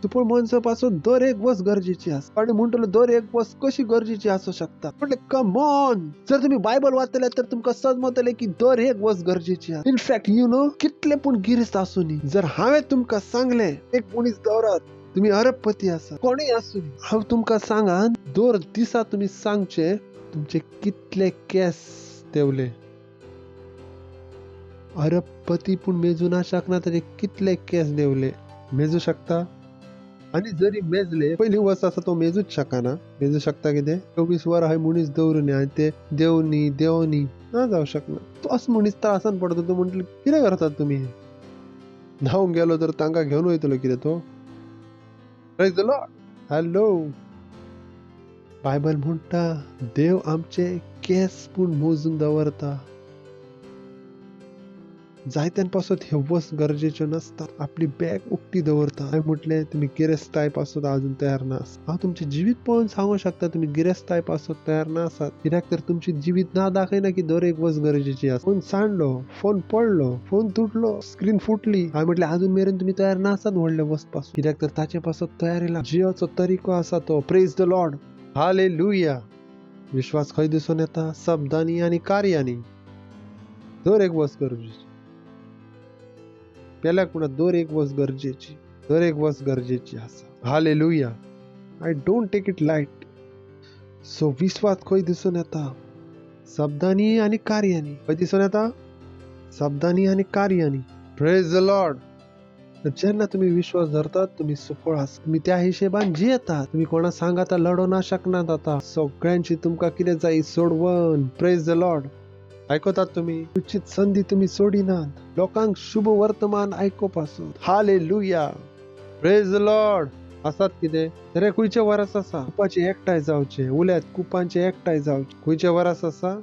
सुफळ मनशापासून दर एक वस्त गरजेची आसा. आणि म्हणटलो दर एक वस्त कशी गरजेची आसूं शकता? म्हटले कम ऑन. जर तुम्ही बायबल वाचतले तर तुमकां समजतले की दर एक वस्त गरजेची आसा. इनफॅक्ट यू नो कितले पूण गिरेस्त आसूनी जर हांवें तुमकां सांगले एक मनीस दवरात तुम्ही अरबपती आसा कोणीय आसूं हांव तुमकां सांगान दर दिसा तुम्ही सांगचे तुमचे कितले केस देंवले. अरबपती पूण मेजू ना शकना ताचे कितले केस देंवले. मेजू शकता? आणि जरी मेजले पहिली वस्त आसा तो मेजूच शकना. मेजू शकता कितें? 24 वरां हांव मनीस दवरून आनी ते देवनी ना जावं शकना. तो असो मनीस त्रासान पडता. तो म्हणटलो कितें करतात तुम्ही? धांवूंक गेलो तर तांकां घेवन वयतलो कितें तो? Praise the Lord. Hello. Bible म्हणटा देव आमचे केस पूण मोजून दवरता. जायत्यांपासून हे वस्त गरजेच्यो नसतात. आपली बॅग उक्ती दवरता. हांवें म्हटलें तुम्ही गिरेस्ताय पासून अजून तयार ना. हांव तुमचें जिवीत पळोवन सांगू शकता तुम्ही गिरेस्ताय पासून तयार ना आसात. कित्याक तर तुमची जिवीत ना दाखयना की दर एक वस्त गरजेची आसा. फोन सांडलो, फोन पडलो, फोन तुटलो, स्क्रीन फुटली. हांवें म्हटलें अजून मेरेन तुम्ही तयार ना आसात व्हडले वस्त पासून. कित्याक तर ताचे पासून तयारीला जियोचो तरीको आसा तो. Praise the Lord. हालेलुया. विश्वास खंय दिसून येता? शब्दांनी आणि कार्यांनी. दर एक वस्त गरजेची. केल्या कुणा दर एक वस्त गरजेची आसा. हालेलुया. I don't take it light. So विश्वास खंय दिसून येता? शब्दांनी आणि कार्यांनी. खंय दिसून येता? शब्दांनी आणि कार्यांनी. Praise the Lord. जेन्ना तुम्ही विश्वास धरतात तुम्ही सफळ आसा. तुम्ही त्या हिशेबान जियेतात. तुम्ही कोणा सांगाता लढोना शकनात. आता सगळ्यांची तुमका कितें जाय सोडवण. Praise the Lord. ऐकतात तुम्ही? उचित संधी तुम्ही सोडिनात. लोकांक शुभ वर्तमान ऐकोपासून. हालेलुया. Praise the Lord. आसात कितें तर खंयचे वरस आसा कुपाचे एकठांय जावचे. उल्यात कुपांचे एकठांय जावचे. खंयचे वरस आसा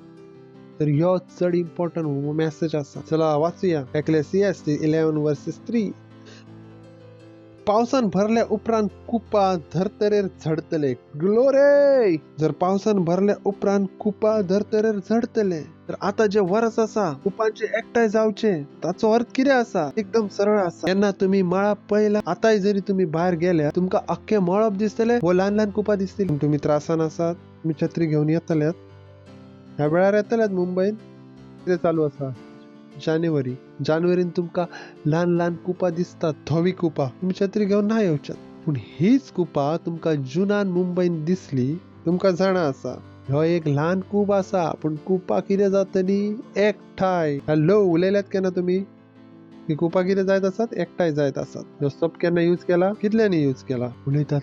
तर ह्यो चड इम्पॉर्टंट मेसेज आसा. चला वाचूया. Ecclesiastes 11:3. पावसान भरल्या उपरांत कुपा धरतरेर झडतले. ग्लोरी. जर पावसान भरल्या उपरांत कुपा धरतरेर झडतले तर आता जे वरस आसा कुपांचे एकठांय जावचे ताचो अर्थ कितें आसा? एकदम सरळ आसा. जेन्ना तुम्ही मळाप पळयला आतांय जरी तुम्ही भायर गेल्या तुमका अख्खे मळप दिसतले व ल्हान ल्हान कुपा दिसतली. तुम्ही त्रासान आसात तुम्ही छत्री घेऊन येतल्यात. ह्या वेळार येतल्यात मुंबईत कितें चालू आसा? जानेवारीन तुमका ल्हान ल्हान कुपा दिसतात. धवी कुपा. तुम्ही छत्री घेऊन ना येवच्यात. पण हीच कुपा तुमका जुनान मुंबईत दिसली. तुमका जाणा आसा ह्यो एक ल्हान कूप आसा पण कुपा कितें जातली? एकठांय. हॅलो उलयल्यात केन्ना तुम्ही? ही कुपा कितें जायत आसात? एकठांय जायत आसात. ह्यो शब्द केन्ना यूज केला? कितल्यांनी यूज केला? उलयतात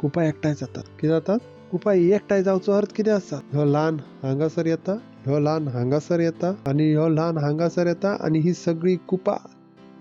कुपा एकठांय जातात. कितें जातात? कुपा एकठांय जावचो अर्थ कितें आसा? ह्यो ल्हान हांगासर येता. ह्यो ल्हान हांगासर येता आणि ह्यो ल्हान हांगासर येता आणि ही सगळी कुपा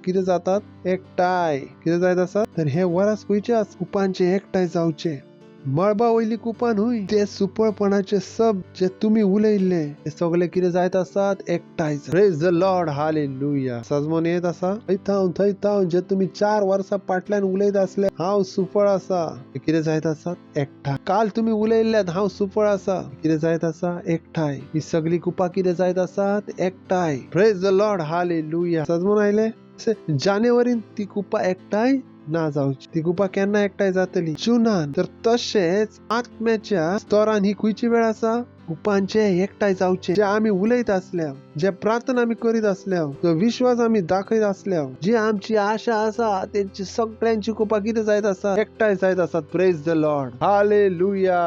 कितें जातात? एकठांय. कितें जायत आसा? तर हे वरस खंयचे आसा? कुपांचे एकठांय जावचे. मळबा वयली कुपा न्हूय. ते सुपळपणाचे सब जे तुम्ही उलयल्ले ते सगळे कितें जायत आसात? एकठांय. Praise the Lord. हालेलुया. सजमोन येत आसा थंय थावन जे तुम्ही 4 वर्सां फाटल्यान उलयत आसले हांव सुफळ आसा ते कितें जायत आसात? एकठांय. काल तुम्ही उलयल्ल्यात हांव सुफळ आसा कितें जायत आसा? एकठांय. ही सगळी कुपा कितें जायत आसात? एकठांय. Praise the Lord. हालेलुया. सजमोन आयले. जानेवारीन ती कुपा एकठांय ना जावची. ती कुपा केन्ना एकठांय जातली? जुनान. तर तशेंच आत्म्याच्या स्तरान ही खंयची वेळ आसा? कुपांचे एकठांय जावचे. जे आम्ही उलयत आसल्या, जे प्रार्थना आम्ही करीत आसल्या, जो विश्वास आम्ही दाखयत आसल्या, जी आमची आशा आसा तेंची सगळ्यांची कुपा कितें जायत आसा? एकठांय जायत आसात. Praise the Lord. हालेलुया.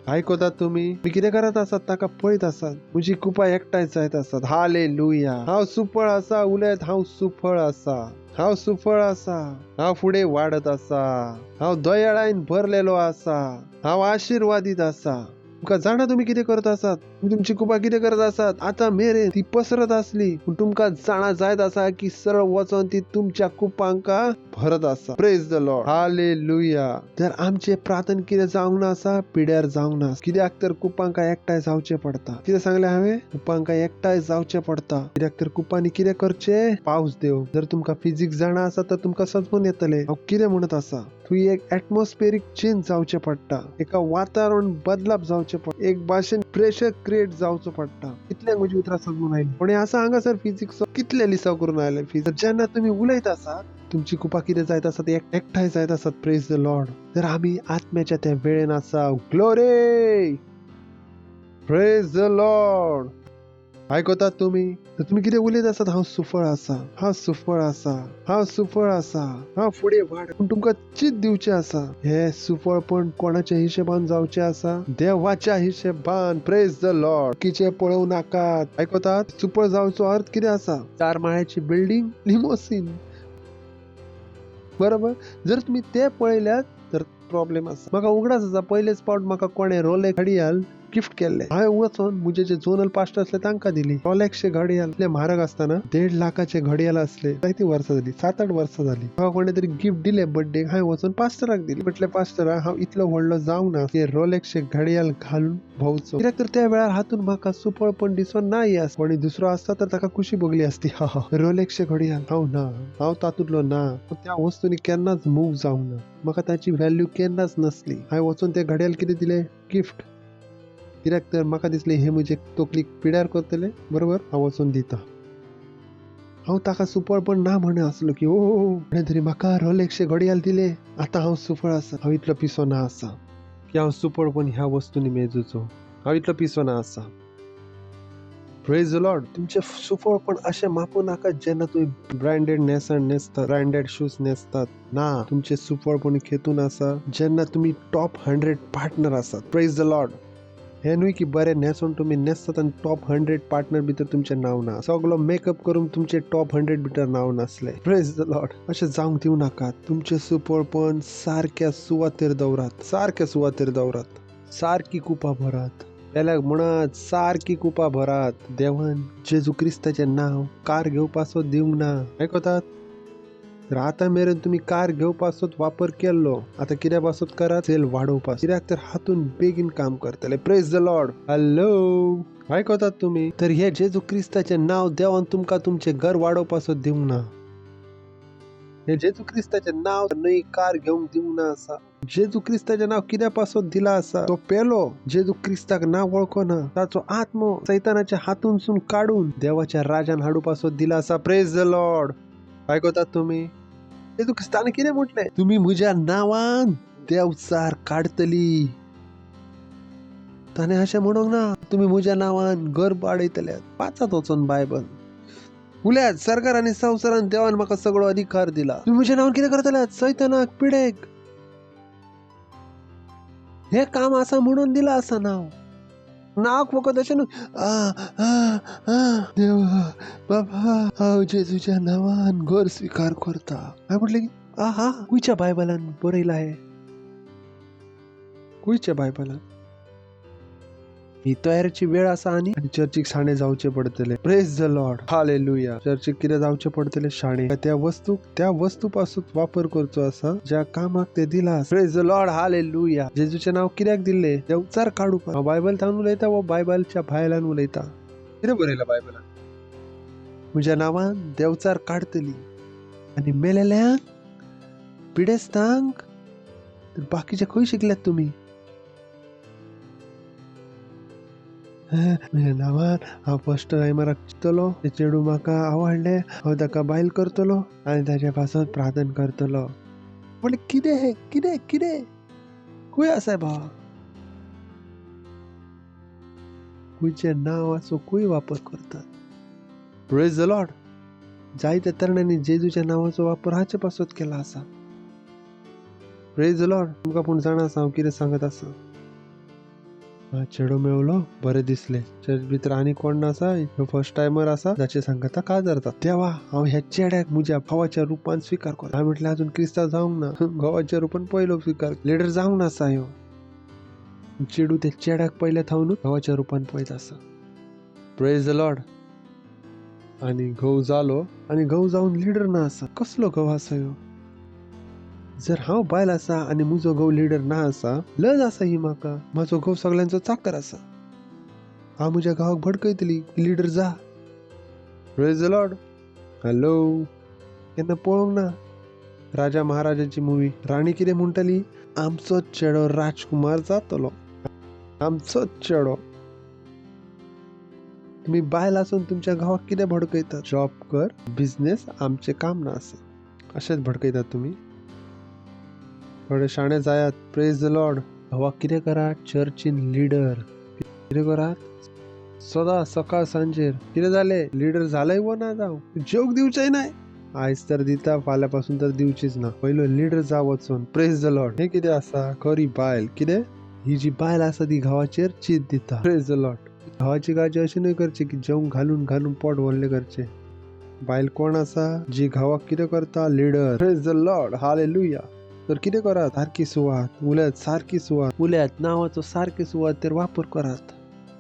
ऐकतात तुम्ही? मी कितें करत आसात ताका पळयत आसात. म्हजी कुपा एकठांय जायत आसात. हालेलुया. हांव सुफळ आसा उलयत हांव सुफळ आसा. हांव सुफळ आसा. हांव फुडें वाडत आसा. हांव दयाळायन भरलेलो आसा. हांव आशीर्वादीत आसा. तुमका जाणा तुम्ही कितें करत आसात? तुमची कुपा कितें करत आसात? आता मेरेन ती पसरत आसली पूण तुमका जाणा जायत आसा की सरळ वचोन ती तुमच्या कुपांका भरत आसा. Praise the Lord. हालेलुया. तर आमचे प्रार्थना कितें जावंक ना आसा? पिड्यार जावंक ना. कित्याक तर कुपांका एकठांय जावचे पडता. कितें सांगले हांवें? कुपांका एकठांय जावचे पडता. कित्याक तर कुपांनी कितें करचे? पावस देव. जर तुमका फिजिक्स जाणा आसा तर तुमका समजून येतले हांव कितें म्हणत आसा. थंय एक एटमॉस्फेरिक चेंज जावचे पडटा. एका वातावरण बदलाप जावचे पडटा. एक भाशेन प्रेशर क्रिएट जावचो पडटा. कितल्यांक म्हजी उतरां समजून आयली? पण हे असं हांगासर फिजिक्स कितले लिसाव करून आयले. फिजिक्स जेन्ना तुम्ही उलयत आसात तुमची कुपा कितें जायत आसात? एकठांय जायत आसात. Praise the Lord. तर आमी आत्म्याच्या त्या वेळेन आसा. ग्लोरी. Praise the Lord. ऐकतात तुम्ही? तर तुम्ही कितें उलयत आसात? हांव सुफळ आसा. हांव सुफळ आसा. हांव सुफळ आसा. हांव फुडें वाड. पूण तुमकां चित दिवचें आसा. हे सुफळपण कोणाच्या हिशेबान जावचें आसा? देवाच्या हिशेबान. Praise the Lord. किचे पळोवं नाकात. ऐकतात? सुफळ जावचो अर्थ कितें आसा? 4 माळ्याची बिल्डिंग, लिमोसिन. बरोबर. जर तुम्ही ते पळयल्यात तर प्रॉब्लेम आसा. म्हाका उगडास आसा पयलेच फावट म्हाका कोणे रोलेक्स घडयाळ गिफ्ट केले. हांवें वचोन म्हजे जे झोनल पास्टर असले तांकां दिली. रोलेक्सचे घडयाळ इतले म्हारग आसतना 1.5 लाखाचे घडयाळ असले. जायती वर्सां जाली. 7-8 वर्सां जाली. म्हाका कोणे तरी गिफ्ट दिले बर्थडेक. हांवें वचोन पास्टराक दिली. म्हटले पास्टरा हांव इतलो व्हडलो जावंक ना हे रोलेक्सचे घडयाळ घालून भोंवचो. कित्याक तर त्या वेळार हातून म्हाका सुपळपण दिसोन ना आस. कोणी दुसरो आसता तर ताका खुशी भोगली आसती. रोलेक्सचे घडयाळ हांव ना. हांव तातूंतलो ना. त्या वस्तूंनी केन्नाच मूव जावंक ना. म्हाका ताची व्हॅल्यू केन्नाच नसली. हांवें वचोन ते घडयाळ कितें दिले? गिफ्ट. कित्याक तर म्हाका दिसले हे म्हजे तकलीक पिड्यार करतले. बरोबर. हांव वचोन दिता. हांव ताका सुफळपण ना म्हणे आसलो की ओ कोणें तरी म्हाका रोलेक्सचे घडयाळ दिले. आतां हांव सुफळ आसा. हांव इतलो पिसो ना आसा की हांव सुफळपण ह्या वस्तूंनी मेजूचो. हांव इतलो पिसो ना आसा. Praise the Lord. तुमचे सुफळ पण असे मापू नका जेव्हा तुम्ही ब्रँडेड नेसतात, ब्रँडेड शूज नेसतात ना. तुमचे सुफळ पण खेतून असा जेव्हा तुम्ही टॉप 100 पार्टनर असतात. Praise the Lord. हे न्हय की बरे नेसून तुम्ही नेसतात आणि टॉप 100 पार्टनर भितर तुमचे नाव ना. सगळं मेकअप करून तुमचे टॉप 100 भितर नाव नसले. Praise the Lord. असे जावंक दिवं नाकात. तुमचे सुफळ पण सारख्या सुवातेर दवरात, सारकी कुपा भरात. त्याला म्हणत सारकी कुपा भरात. देवान जेजू क्रिस्ताचे नाव कार घेवपासोत दिवंक ना. आयकतात. तर आता मेरेन तुम्ही कार घेवपासोत वापर केल्लो. आता कित्या पासोत करा सेल वाडोवपास. कित्याक तर हातून बेगीन काम करतले. Praise the Lord. हॅलो. आयकतात तुम्ही. तर हे जेजू क्रिस्ताचे नाव देवान तुमका तुमचे घर वाडोवपासोत दिवंक ना. हे जेजू क्रिस्ताचे नाव नई कार घेवंक दिवंक ना असा. जेजू क्रिस्ताचे नाव कित्यापासून दिला असा. तो पेलो जेजू क्रिस्ताक नाव वळखोना ताचो आत्मो सैतानाच्या हातूनसून काढून देवाच्या राजान हाडूपासून दिला असा. Praise the Lord. ऐकतात तुम्ही. जेजू क्रिस्ताने कितें म्हटले. तुम्ही म्हज्या नावान देवचार काढतली. ताणे अशें म्हणूंक ना तुम्ही म्हज्या नावान घर बाडयतल्यात. वाचात वचून बायबल. उल्यात सरकार आणि संवसारान देवान म्हाका सगळो अधिकार दिला. तुम्ही म्हज्या नावान कितें करतल्यात. सैतानाक पिडेक हे काम असा म्हणून दिला असा नाव फकत अशें न्हू. देवा बाबा हांव जेजूच्या नावान घर स्वीकार करता. हांवें म्हटलें की खंयच्या बायबलान बरयला हे. खंयच्या बायबलान. ही तयारीची वेळ आसा आणि चर्चीक शाणे जावचे पडतले. Praise the Lord. हालेलुया. चर्चीक कितें जावचे पडतले शाणे. त्या वस्तू पासून वापर करचो असा ज्या कामाक ते दिला. Praise the Lord. हालेलुया. जेजूचे नाव कित्याक दिले. देवचार काडूक. हांव बायबल थांबून उलयता व बायबलच्या भायल्यान उलयता. कितें बरयला बायबलान. म्हज्या नावान देवचार काडतली आनी मेलेल्यांक पिडेस्तांक. बाकीचे खंय शिकल्यात तुम्ही. म्हज्या नावान हांव फर्स्ट टायमाराक चिंतलो. ते चेडू म्हाका आवडले. हांव ताका बायल करतलो आनी ताचे पासून प्रार्थना करतलो. म्हणले कितें हे कितें खंय आसा भावा. खंयचे नाव असो खंय वापर करतात. Praise the Lord. जायत्या तरणांनी जेजूच्या नावाचो वापर हाचे पासून केला असा. Praise the Lord. तुमकां पूण जाणा आसा हांव कितें सांगत आसा. चेडो मेवलो बरें दिसले. चर्च भितर आनी कोण नासा. फर्स्ट टायमर आसा जाचे सांगता का जाता. देवा हांव ह्या चेड्याक म्हज्या भावाच्या रुपान स्वीकार करता. हांवें म्हटलें अजून क्रिस्तांव जावंक ना. भावाच्या रुपान पयलो स्वीकार. लिडर जावंक नासा ह्यो. चेडू ते चेड्याक पयले थावनूच भावाच्या रुपान पळयत आसा. Praise the Lord. आनी घोव जालो आनी घोव जावन लिडर ना आसा. कसलो घोव आसा ह्यो. जर हांव बायल आसा आनी म्हजो घोव लिडर ना आसा लज आसा ही म्हाका. म्हाजो घोव सगळ्यांचो चाकर आसा. हांव म्हज्या घोवाक भडकयतली लिडर जा. Praise the Lord. हॅलो. केन्ना पळोवंक ना राजा महाराजाची मुवी. राणी कितें म्हणटली. आमचो चेडो राजकुमार जातलो. आमचोच चेडो. तुम्ही बायल आसून तुमच्या घोवाक कितें भडकयतात. जॉब कर बिझनेस आमचे काम ना आसा अशेंच भडकयतात तुम्ही. थोडे शाणे जायात. Praise the Lord. घोवाक कितें करात. चर्चीन लिडर कितें करात. सदां सकाळ सांजेर कितें जालें लिडर जालें वो ना जावं जोग दिवचेय नाय. आयज तर दिता फाल्यां पासून तर दिवचीच ना. पयलो लिडर जाव वचून. Praise the Lord. हे कितें आसा. खरी बायल. कितें ही जी बायल आसा ती घोवाचेर चीत दिता. Praise the Lord. घोवाची काळजी अशी न्हय करची की जेवण घालून पोट व्हडलें करचें. बायल कोण आसा जी घोवाक कितें करता. Leader. Praise the Lord. Hallelujah. तर कितें करात. सारकी सुवात उल्यात. सारकी सुवात उल्यात. नावाचो सारकी सुवात तर वापर करात.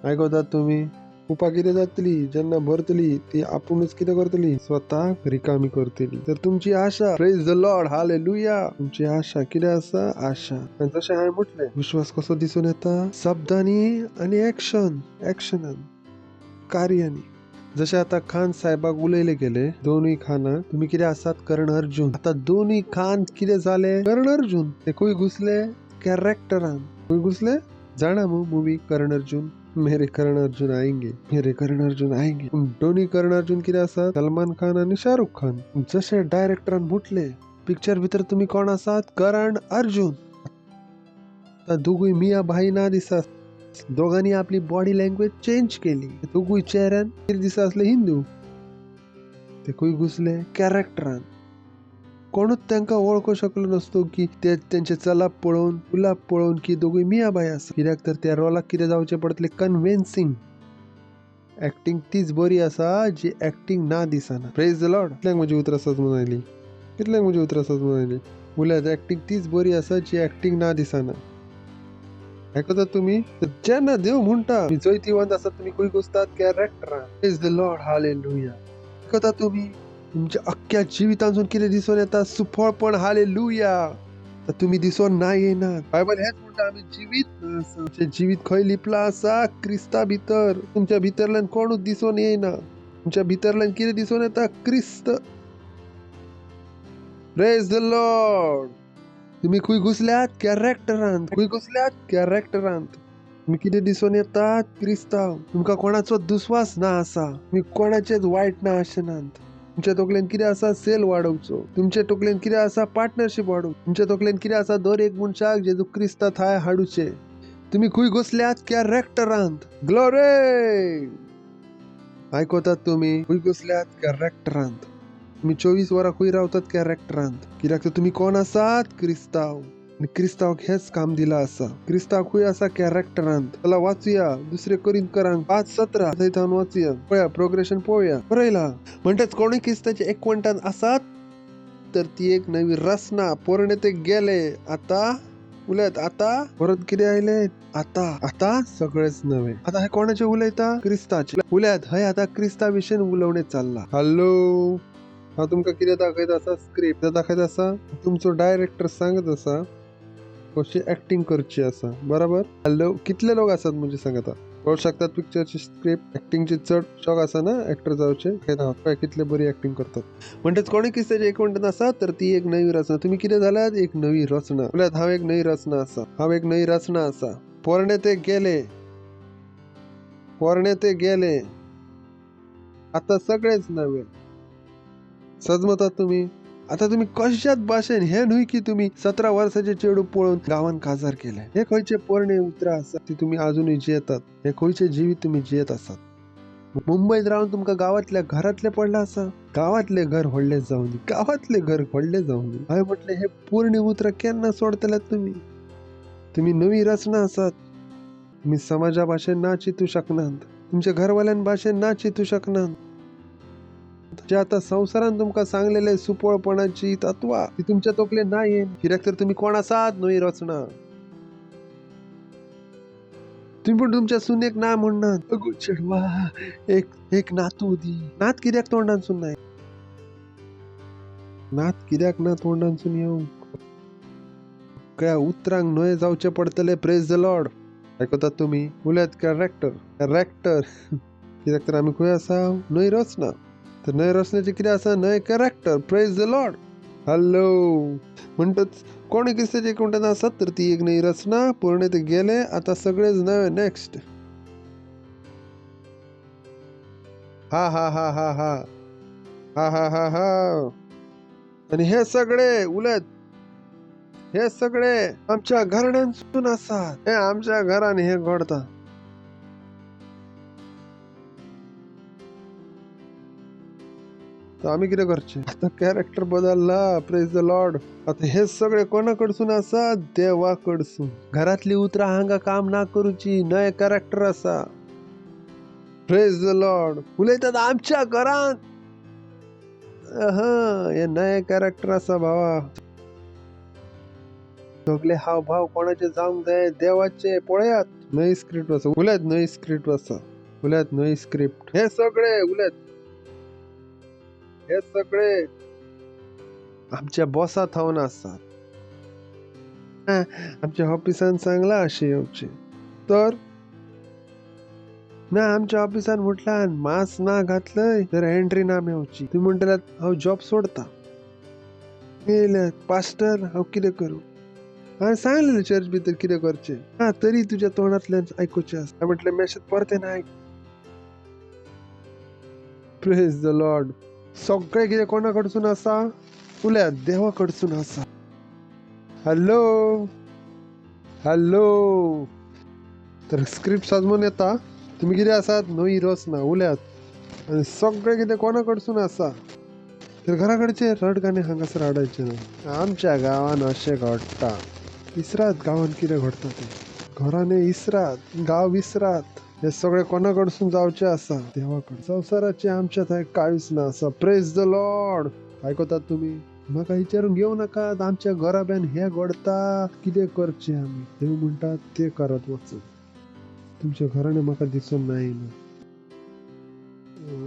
आयकतात तुम्ही. उपाय कितें जातली जेन्ना भरतली ती आपुणूच कितें करतली. स्वताक रिकामी करतली. तर तुमची आशा. Praise the Lord. हालेलुया. तुमची आशा कितें आसा. आशा. आनी जशें हांवें म्हटलें विश्वास कसो दिसून येता. शब्दांनी आनी एक्शनान कार्यानी. जशें आता खान साहेबाक उलयले गेले. दोनूय खाना तुम्ही कितें आसात. कर्ण अर्जुन. आता दोनूय खान कितें जाले. कर्ण अर्जुन. ते खंय घुसले. कॅरेक्टरान खंय घुसले. जाणा मू मुवी कर्ण अर्जुन. मेरे कर्ण अर्जुन आएंगे. मेरे कर्ण अर्जुन आएंगे. दोन्ही कर्ण अर्जुन कितें आसात. सलमान खान आणि शाहरुख खान. जशे डायरेक्टरान म्हटले पिक्चर भितर तुम्ही कोण आसात. कर्ण अर्जुन. दोगूय मिया भाई ना दिसात. दोघांनी आपली बॉडी लँग्वेज चेंज केली. दोघूय चेहऱ्यान कितें दिसा असले हिंदू, ते खंय घुसले कॅरेक्टरान. कोणूच त्यांका ओळखू शकलो नसतो की ते त्यांचे चलाप पळोवन उलाप पळोवन की दोघूय मिया बाय आसा. कित्याक तर त्या रोलाक कितें जावचें पडटलें, कन्व्हिन्सिंग ऍक्टिंग तीच बरी आसा जी ऍक्टिंग ना दिसना. Praise the Lord. कितल्यांक म्हजी उतरां समजून आयली, कितल्यांक म्हजी उतरां समजून आयली. उलयात ऍक्टिंग तीच बरी आसा जी ऍक्टिंग ना दिसना. आयकतात तुम्ही? जेन्ना देव म्हणटा जैतिवंत आसा तुम्ही खंय घुसतात कॅरेक्टरान. Praise the Lord. हालेलुया. आयकतात तुम्ही? तुमच्या अख्ख्या जिवितांतून कितें दिसून येता, सुफळपण. हालेलुया. तुम्ही दिसून ना येना. बायबल हेच म्हणटा आम्ही जीवित आसा. तुमचे जीवित खंय लिपला आसा, क्रिस्ता भितर. तुमच्या भितरल्यान कोणूच दिसून येना. तुमच्या भितरल्यान कितें दिसून येता, क्रिस्त. Praise the Lord. तुम्ही खंय घुसल्यात कॅरेक्टरांत. खंय घुसल्यात कॅरेक्टरांत. तुम्ही कितें दिसून येतात, क्रिस्तांव. तुमकां कोणाचो दुस्वास ना आसा. तुम्ही कोणाचेच वायट ना आशेनात. तुमच्या तोकलेन कितें आसा, सेल वाडोवचो. तुमच्या तोकलेन कितें आसा, पार्टनरशिप वाडोवची. तुमच्या तोकलेन कितें आसा, दर एक मनशाक जेजू क्रिस्ता थंय हाडूचे. तुम्ही खंय घुसल्यात कॅरेक्टरांत. ग्लोरी. आयकतात तुम्ही? खंय घुसल्यात कॅरेक्टरांत. तुम्ही 24 वरां खंय रावतात कॅरेक्टरांत. कित्याक तर तुम्ही कोण आसात, क्रिस्तांव. आणि क्रिस्तावाक हेच काम दिला आसा. क्रिस्ताव खंय आसा, कॅरेक्टरांत. चला वाचूया दुसरे कोरिंथकरांक 5:17 थंयथान वाचूया. पळया प्रोग्रेशन पळोवया. बरयला म्हणटाच कोणी क्रिस्ताचे एकवटांत आसात तर ती एक नवी रचना. पोरणे ते गेले, आता उलयत. आता परत कितें आयले, आता सगळेच नवे. आता हे कोणाचे उलयता, क्रिस्ताचे उलयत. हय आता क्रिस्ता विशीं उलोवणे चालला. हॅलो. हांव तुमकां कितें दाखयत आसा, स्क्रिप्ट दाखयत आसा. तुमचो डायरेक्टर सांगत आसा कशी ऍक्टिंग करची आसा. बरोबर. हॅलो. कितले लोक आसात म्हणजे सांगात. कळू शकतात पिक्चरची स्क्रिप्ट. ऍक्टिंगची चड शॉक आसा ना ऍक्टर जावचे. कितले बरी ऍक्टिंग करतात. म्हणजेच कोणी क्रिस्ताचे एकवटांत आसा तर ती एक नवी रचना. तुम्ही कितें जाल्यात, एक नवी रचना. उलयत हांव एक नवी रचना आसा. हांव एक नवी रचना आसा. पोरणे ते गेले, पोरणे ते गेले, आता सगळेच नवे. सजमतात तुम्ही? आता तुम्ही कशात भाशेन हे न्हय की तुम्ही 17 वर्साचे चेडू पळोवन गावान काजार केले. हे खंयचे पोरणे उतरां आसात ती तुम्ही अजूनही जियेतात. हे खंयचे जिवीत तुम्ही जियेत आसात. मुंबईत रावन तुमकां गावातल्या घरातले पडला आसा. गावातले घर व्हडले जावन दी, गावातले घर व्हडले जावन दी. हांवें म्हटले हे पोरणी उतरां केन्ना सोडतल्यात तुम्ही. तुम्ही नवी रचना आसात. तुम्ही समाजा भाशेन ना चिंतू शकनात. तुमच्या घरवाल्यान भाशेन ना चिंतू शकनात. जे आता संसारान तुमकां सांगलेले सुपळपणाची तत्वां ती तुमच्या तोकलेन ना येन. कित्याक तर तुम्ही कोण आसात, नवी रचना. तुम्ही पण तुमच्या सुनेक ना म्हणनात. अगो चेडवा एक नातू दी. नात कित्याक तोंडांसून नाही. नात कित्याक ना तोंडांसून येऊ. क्या उतरांक न्हय जावचे पडटले. Praise the Lord. आयकतात तुम्ही? उलयत कॅरेक्टर. कित्याक तर आमी खंय आसा, नवी रचना. तर नव्या रचनेचे कितें आसा, नवे character. Praise the Lord. Hello. म्हणटच कोणी क्रिस्ताचे एकवटांत आसात तर ती एक नवी रचना. पोरणे ते गेले, आता सगळेच नवे. नेक्स्ट. हा हा हा हा हा हा हा हा हा. आणि हे सगळे उलट, हे सगळे आमच्या घराण्यांसून आसात. हे आमच्या घरान हे घडता. आम्ही कितें करचे. आता कॅरेक्टर बदलला. Praise the Lord. आता हे सगळे कोणाकडसून आसा, देवाकडसून. घरातली उतरां हांगा काम ना करूची. नवे कॅरेक्टर आसा. Praise the Lord. उलयतात आमच्या घरांत. हे नवे कॅरेक्टर आसा भावा. सगळे हाव भाव कोणाचे जावंक जाय, देवाचे. पळयात नवी स्क्रिप्ट आसा. उलयत नवी स्क्रिप्ट आसा. उलयत नवी स्क्रिप्ट. हे सगळे उलयत. हे सगळे आमच्या बॉसा थावन आसात. आमच्या ऑफिसान सांगला अशें येवचे. तर ना आमच्या ऑफिसान म्हटल्यार मास्क ना घातलय तर एंट्री ना मेवची. तुम्ही म्हणटल्यात हांव जॉब सोडता. पास्टर हांव कितें करूं. हांवें सांगलेलें चर्च भितर कितें करचें. तरी तुज्या तोंडांतल्यान आयकुचें आसा. हांवें म्हटलें मेसेज परते ना आयक. Praise the Lord. सगळे कितें कोणाकडसून आसा, उलयात देवाकडसून आसा. हॅलो. हॅलो. तर स्क्रिप्ट सजमून येता तुम्ही कितें आसात न्हय रचना उल्यात आनी सगळें कितें कोणा कडसून आसा तर घरा कडचे रडगाणे हांगासर हाडायचे ना. आमच्या गांवान अशें घडटा. इसरात गांवान कितें घडटा तें घराने इसरात गांव विसरात. हे सगळे कोणा कडसून जावचे आसा देवाकडे. संवसाराचे आमच्या थंय कांयच ना आसा. Praise the Lord. आयकतात तुमी? म्हाका विचारून घेवं नाकात आमच्या घराब्यान हे घडता कितें करचें आमी. देव म्हणटा तें करत वचून तुमच्या घराने म्हाका दिसून ना येयना.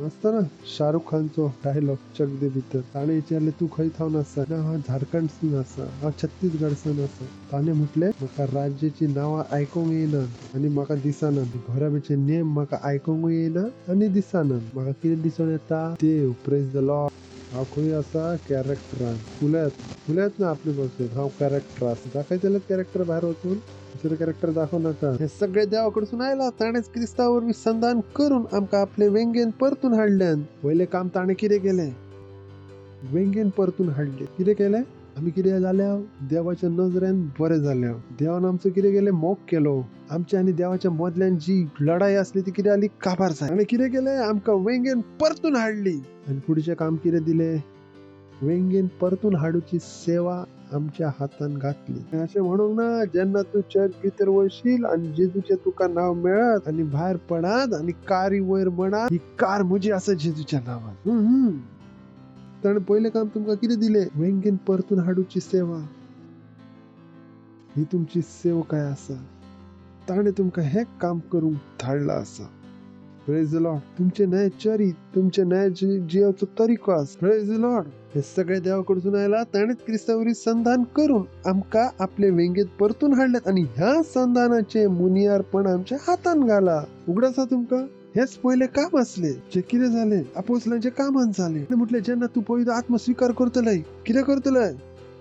आसता ना शाहरुख खानचो डायलॉग चक दे भितर. ताणें विचारलें तूं खंय थावन आसा. हांव झारखंडसून आसा. हांव छत्तीसगडसून आसा. ताणें म्हटलें म्हाका राज्याची नांवां आयकूंक येयना आनी म्हाका दिसना. घराब्याचे नेम म्हाका आयकूंक येयना आनी दिसना. म्हाका कितें दिसून येता देव. Praise the Lord. हांव खंय आसा कॅरेक्टरान उलयत ना आपले बसून. हांव कॅरेक्टर आसा. दाखयतले कॅरेक्टर भायर वचून दुसरे कॅरेक्टर दाखव नाका. हे सगळे देवा कडसून आयला. ताणेच क्रिस्तावर संधान करून आमकां आपले वेंगेन परतून हाडल्यान. पयले काम ताणें कितें केलें वेंगेन परतून हाडले. कितें केलें आमी कितें जाल्या देवाच्या नजरेन बरें जाल्या. देवान आमचो कितें केलें मोग केलो. आमच्या आनी देवाच्या मदल्यान जी लढाई आसली ती कितें जाली काबार जाली. आनी कितें केलें आमकां वेंगेन परतून हाडली. आनी फुडचें काम कितें दिलें वेंगेन परतून हाडूची सेवा आमच्या हातान घातली. अशें म्हणूंक ना जेन्ना तूं चर्च भितर वयशील आनी जेजूचें तुका नांव मेळत आनी भायर पडात आनी कारी वयर म्हणा ही कार म्हजी आसा जेजूच्या नांवान. ताणें पयलें काम तुमकां कितें दिलें वेंगेन परतून हाडूची सेवा. ही तुमची सेवकाय आसा. ताणें तुमकां हें काम करूंक धाडला आसा. Praise the Lord. तुमचे नये चरित तुमचे नये जियोचो तरिको आसा. Praise the Lord. हे सगळे देवा कडसून आयला. ताणेच क्रिस्तावरी संधान करून आमकां आपले वेंगेत परतून हाडल्यात आनी ह्या संधानाचे मुनियारपण आमच्या हातान घाला. उगड आसा तुमकां. हेच पहिले काम असले जे कितें जालें आपोस्तलांच्या कामान जालें. म्हटलें जेन्ना तूं पवित्र आत्मा स्वीकार करतलय कितें करतलय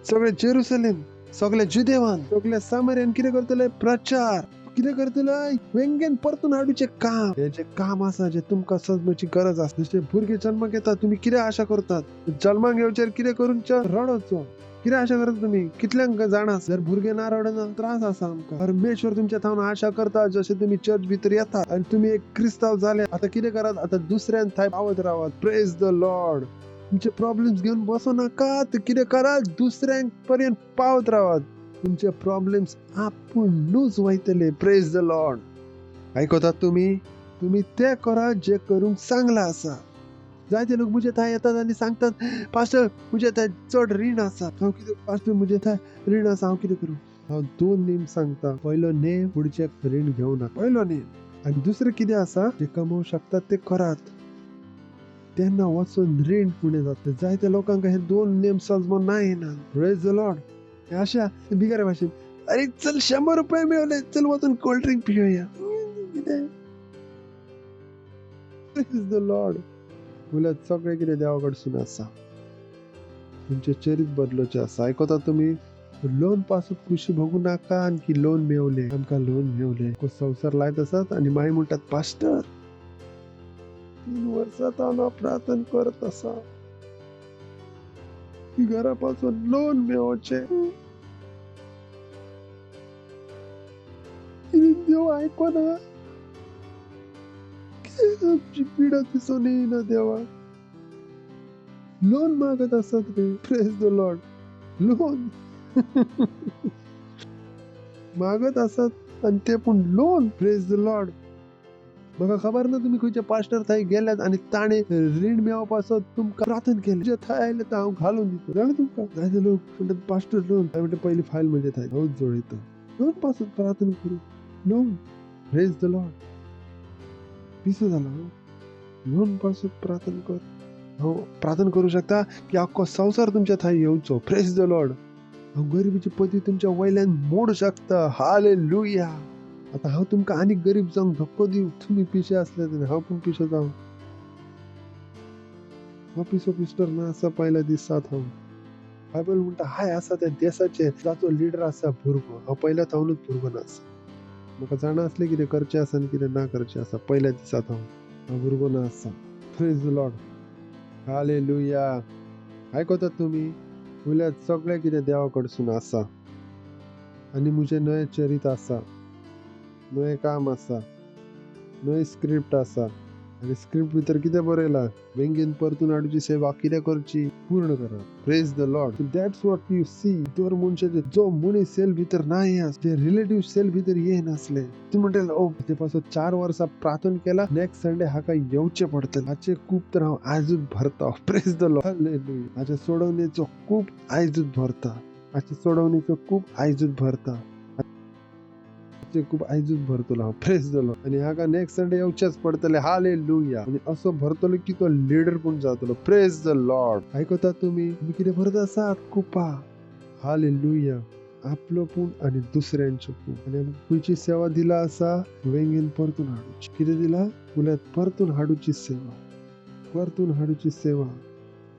सगळे जेरुसलेम सगळे जुदेवान सगळे सामर्यान कितें करतलय प्रचार कितें करतलय वेंगेन परतून हाडूचे काम. हे जे काम आसा जे तुमकां सजमेची गरज आसा. जशे भुरगे जल्माक येता तुमी कितें आशा करतात जल्माक येवचेर कितें करूनचो रडोचो. कितें आशा करता तुमी कितल्यांक जाणा जर भुरगे ना रडना त्रास आसा आमकां. परमेश्वर तुमच्या थावन आशा करता जशे तुमी चर्च भितर येता आनी तुमी एक क्रिस्ताव जाले. आता कितें करात आता दुसऱ्यान थंय पावत रावात. Praise the Lord. तुमचे प्रॉब्लेम्स घेवन बसो नाकात. कितें करात दुसऱ्यांक पर्यंत पावत रावात. तुमचे प्रॉब्लेम्स आपुणूच वयतले. Praise the Lord. आयकतात तुमी तुमी ते करा जे करूंक सांगला आसा. जायते लोक मुजे थंय येतात आनी सांगतात पास्टर मुजे थंय चड रीण आसा. हांव कितें पास्टर मुजे थंय रीण आसा हांव कितें करूं. हांव 2 नेम सांगता. पयलो नेम फुडचे रीण घेवं ना. पयलो नेम. आनी दुसरें कितें आसा जे कमोवंक शकतात ते करात. तेन्ना वचून रीण फुडें जाता. जायत्या लोकांक हे 2 नेम सजमोन ना येना. Praise the Lord. अशा बिगार भाशेन अरे चल 100 रुपये मेळले चल वचून कोल्ड ड्रिंक पिवया. Praise the Lord. उलट सगळे कितें देवा कडसून आसा. तुमचे चरित बदलचे आसा. आयकतात तुमी लोन पासून खुशी भोगू नाका आणखी लोन मेवले आमकां लोन मेवले. संवसार लायत आसात आनी मागीर म्हणटात पास्टर 3 वर्सां हांव प्रार्थना करत आसा की घरा पासून लोन मेवचे. देव आयकना. आमची पिडा दिसून येईना देवा. लोन मागत असत रे. Praise the Lord. लोन मागत असत आणि ते पण लोन. Praise the Lord. म्हाका खबर ना तुम्ही खंयचे पास्टर थंय गेल्यात आनी ताणे रीण मेळपासत तुमकां प्रार्थना केली. जे थंय आयले तर हांव घालून दितो जाणा तुमकां. जायते लोक म्हणटात पास्टर लोन. हांव म्हणटा पयली फायल म्हणजे थंय हांवच जोडयता. लोन पासून प्रार्थना करू लोन. Praise the Lord. पिसो जाला लोन पासून प्रार्थना कर. हांव प्रार्थना करूं शकता की आख्खो संवसार तुमच्या थंय येवचो. Praise the Lord. हांव गरिबीची पदवी तुमच्या वयल्यान मोडूं शकता. हालेलुया. आता हांव तुमकां आनी गरीब जावंक धक्को दिवं. तुमी पिशे असले तेन्ना हांव पण पिशे जावं. हांव पिसो पिस्टर ना आसा पयल्या दिसात. हांव बायबल म्हणटा हाय आसा त्या देशाचे जाचो लिडर आसा भुरगो. हांव पयल्या थावनूच भुरगो नासा. म्हाका जाणा असलें कितें करचें आसा आनी कितें ना करचें आसा. पयल्या दिसात हांव भुरगो ना आसा. Praise the Lord. हालेलुया. आयकतात तुमी उलट सगळें कितें देवा कडसून आसा आनी म्हजें नये चरीत आसा. नवें काम आसा, नवी स्क्रिप्ट आसा आनी स्क्रिप्ट भितर कितें बरयलां, बेगीन परतून हाडूची सेवा कितें करची, पूर्ण करप. Praise the Lord. That's what you see. दर मनशाचे जो मनीस सेल भितर नाही आस, जे रिलेटिव्ह सेल भितर येनासले, तूं म्हणटले ओ ते पासून 4 वर्सां प्रार्थना केला, नेक्स्ट संडे हाका येवचें पडटलें. हाचे खूप तर हांव आयजूच भरता. Praise the Lord. हालेलुया. हाच्या सोडवणेचो खूप आयजूच भरता. हाच्या सोडवणेचो खूप आयजूच भरता. खूप आयजूच भरतलो हांव. Praise the Lord. आणि हाका नेक्स्ट संडे येवचेच पडटले. हालेलुया. आणि असो भरतलो की तो लीडर पण जातलो. Praise the Lord. आयकतात तुम्ही कितें भरत आसात? कुपा. हालेलुया. आपलो पूण आणि दुसऱ्यांचो पूण. आणि आमकां खंयची सेवा दिला आसा? वेंगेन परतून हाडूची. कितें दिला? उल्यात परतून हाडूची सेवा. परतून हाडूची सेवा.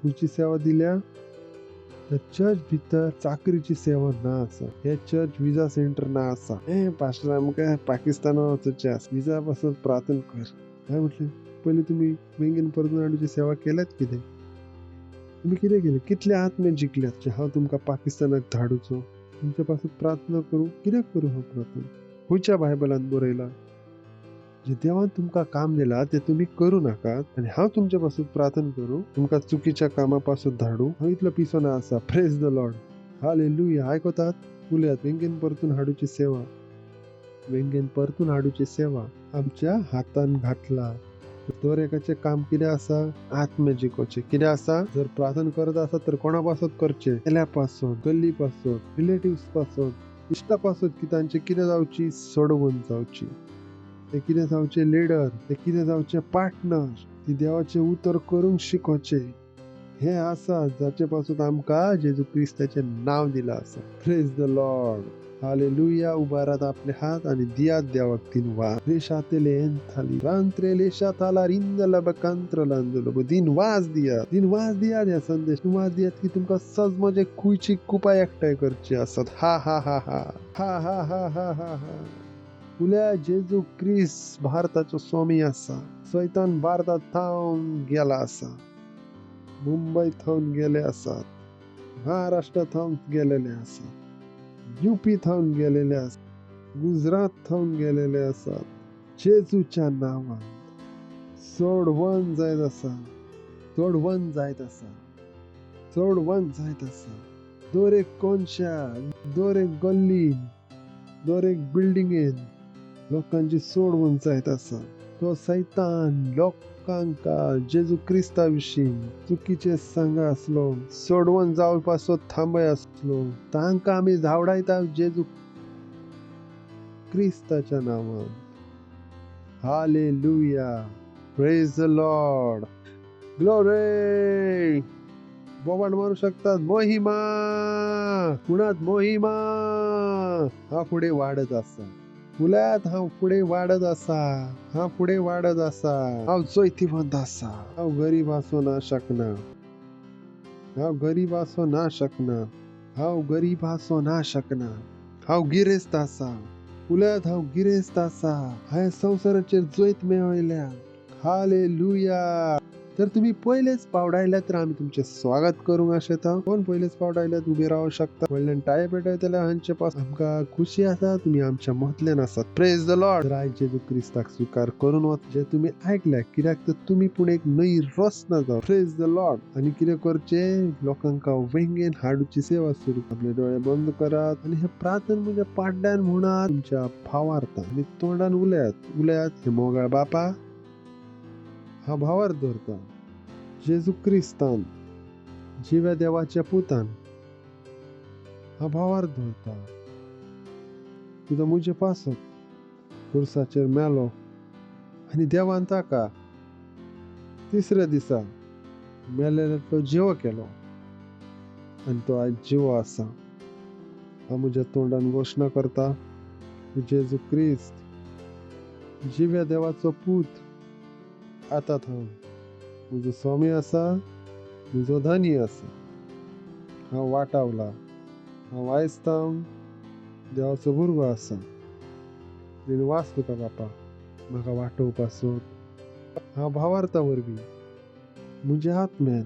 खंयची सेवा दिल्या? चर्च भितर चाकरीची सेवा ना आसा. हे चर्च विजा सेंटर ना आसा. पास्टर आमकां पाकिस्तानात वचूचें आसा, विजा पासून प्रार्थना कर. काय म्हटलें? पयलीं तुमी बेगीन परतून हाडूची सेवा केल्यात कितें? तुमी कितें केलें? कितले आत्मे जिखल्यात जे हांव तुमकां पाकिस्तानाक धाडूचो? तुमच्या पासून प्रार्थना करूं? कित्याक करूं हांव प्रार्थना? खंयच्या बायबलांत बरयलां? जे देवान तुमकां काम दिलां ते तुम्ही करू नाकात आणि हांव तुमच्या पासून प्रार्थना करूं, तुमकां चुकीच्या कामापासून धाडू, हांव इतलो पिसोना आसा. Praise the Lord. हालेलुया. आयकतात? उलयात. बेगीन परतून हाडूची सेवा. बेगीन परतून हाडूची सेवा आमच्या हातान घातला. दर एकाचें काम कितें आसा? आत्मे जिखोवचे. कितें आसा? जर प्रार्थना करत आसा तर कोणा पासून करचें? केल्या पासून, गल्ली पासून, रिलेटिव्स पासून, इश्टा पासून तांचे कितें जावची? सोडवून जावची. ते कितें जावचे? लीडर. ते कितें जावचे? पार्टनर. ती देवाचे उतर करूंक शिकोवचे. हे आसा जाचे पासून आमकां जेजू क्रिस्ताचें नांव दिलां आसा. Praise the Lord. हालेलुया. उबारात आपले हात आणि दियात देवाक दिनवास. रेशातेले एंथाली रांत्रेले शाताला रिंदला बकांत्रलांदलो. दिनवास दियात. दिनवास दियात ह्या संदेश. दिनवास दियात की तुमकां सजमजे खुयची कुपा एकठांय करची आसात. हा हा हा हा हा हा हा हा हा हा. उल्या जेजू क्रिस्त भारताचो स्वामी आसा. सैतान भारतात थांवन गेला आसा. मुंबय थांवन गेले आसात. महाराष्ट्र थांवन गेलेले आसात. यूपी थांवन गेलेले आसात. गुजरात थांवन गेलेले आसात. जेजूच्या नांवान सोडवण जायत आसा. सोडवण जायत आसा. सोडवण जायत आसा. दर एक कोनशाक, दर एक गल्लीन, दर एक बिल्डिंगेन लोकांची सोडवण जायत आसा. तो सैतान लोकांका जेजू क्रिस्ता विशीं चुकीचे सांगा आसलो, सोडवण जावपाचो थांबय आसलो, तांकां आमी धांवडायता जेजू क्रिस्ताच्या नांवान. हालेलुया. Praise the Lord. ग्लोरी. बोबाड मारू शकतात. मोहिमा. कुणात मोहिमा. हा फुडें वाडत आसा. उल्यात हांव फुडें वाडत आसा. हांव फुडें वाडत आसा. हांव जैतिवंत आसा. हांव गरीब आसूना शकना. हांव गरीब आसूना शकना. हांव गरीब आसूना शकना. हांव गिरेस्त आसा. उल्यात हांव गिरेस्त आसा. हांवें संवसाराचेर जैत मेळयल्या. हालेलुया. तर तुम्ही पयलेच पावट आयल्यात तर आमी तुमचें स्वागत करूंक आशेता. कोण पयलेच पावट आयल्यात उबे रावूंक शकता. व्हडल्यान टाळे पेटयतले हांचे पासून आमकां खुशी आसा. तुम्ही आमच्या मदल्यान आसात. Praise the Lord. तर आयज जेजू क्रिस्ताक स्वीकार करून वच जे तुम्ही ऐकल्या, कित्याक तर तुम्ही पूण एक नई रचना जाव. Praise the Lord. आनी कितें करचें? लोकांका वेंगेन हाडूची सेवा सुरू. आपले दोळे बंद करात आणि हे प्रार्थना म्हज्या पाड्ड्यान म्हणात. तुमच्या भावार्थ आनी तोंडान उलयात. उलयात. हे मोगाळ बापा, हा भावार्थ धरता. जेजू क्रिस्तान जिव्या देवाच्या पुतान हा भावार्थ धरता. तुजो मुजे पासत खुर्साचेर मेलो आनी देवान ताका तिसऱ्या दिसा मेलेलो जिवो केलो आनी तो आज जिवो आसा. हांव म्हज्या तोंडान घोशणा करता, जेजू क्रिस्त जिव्या देवाचो पूत आतां हांव म्हजो स्वामी आसा, म्हजो धनी आसा. हांव वाटावला. हांव आयजतावन देवाचो भुरगो आसा. दिनवास तुका बापा म्हाका वाटोवपाचो. हांव भावार्था वरवीं म्हज्या आत्म्यान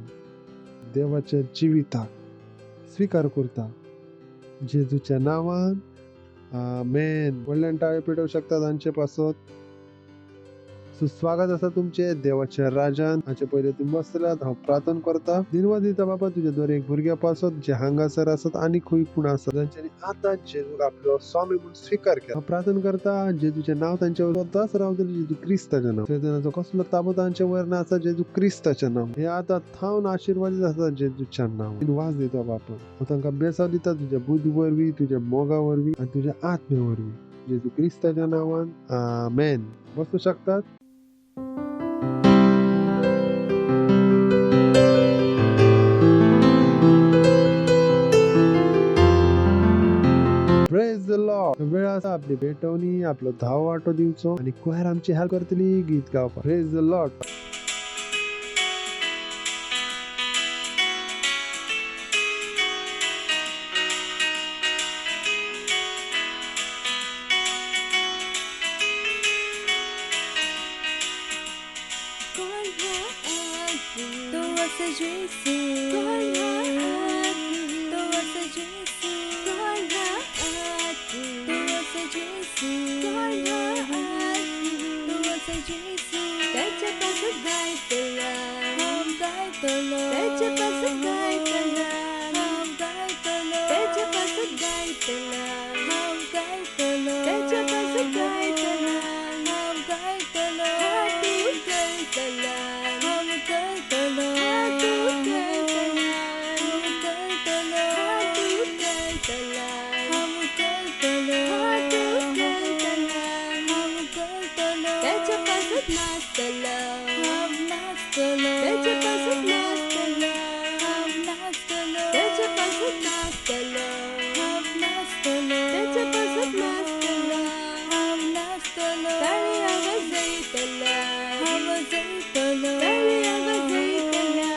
देवाच्या जिविताक स्वीकार करता. जेजूच्या नांवान आमेन. व्हडल्यान टाळे पेटवू शकतात हांचे पासत. सुस्वागत असा तुमचे देवाच्या राजान. हाचे पहिले तुम्ही बसल्यात हांव प्रार्थना करता. दिनवाद दिता बाबा तुझ्या दर एक भुरग्या पासत जे हांगासर असत आणि खंय पूण असत जांच्यानी आता जेजूक आपलो स्वामी म्हणून स्वीकार केला. हांव प्रार्थना करता जेजूचे नाव तांच्या वर सदांच रावतले. जेजू क्रिस्ताचे नाव. शैतानाचो कसलो ताबो तांच्या वर ना आसा. जेजू क्रिस्ताचे नाव. हे आता थावन आशीर्वादीत आसा जेजूच्या नाव. दिनवाद दिता बापा. हांव तांकां बेसाव दिता तुझ्या बुद्धी वरवीं, तुझ्या मोगा वरवीं आनी तुझ्या आत्मे वरवीं. जेजू क्रिस्ताच्या नावान आमेन. बसू शकतात. Praise the Lord. वेळ आसा आपली भेटवणी, आपलो धाव वाटो दिवचो आणि कोयर आमची हेल्प करतली गीत गावपाक. Praise the Lord. कौन है आदमी तो वैसे जैसे कौन है आदमी तो वैसे जैसे कौन है आदमी तो वैसे जैसे कौन है आदमी तो वैसे जैसे त्याच्या पासून गायतला हम गायतलो त्याच्या पासून गायतला हम गायतलो त्याच्या पासून गायतला हम गायतलो त्याच्या पासून गायतला हम गायतलो हातू गायतला हम गायतलो हातू गायतला हम गायतलो हातू गायतला हम गायतलो हातू गायतला हम गायतलो त्याच्या पासून नाचतला हम नाचतलो त्याच्या पासून नाचतला हम नाचतलो त्याच्या पासून नाचतलो हम नाचतलो त्याच्या पासून नाचतला हम नाचतलो ताळी आवाजयतला हम वाजयतलो ताळी आवाजयतला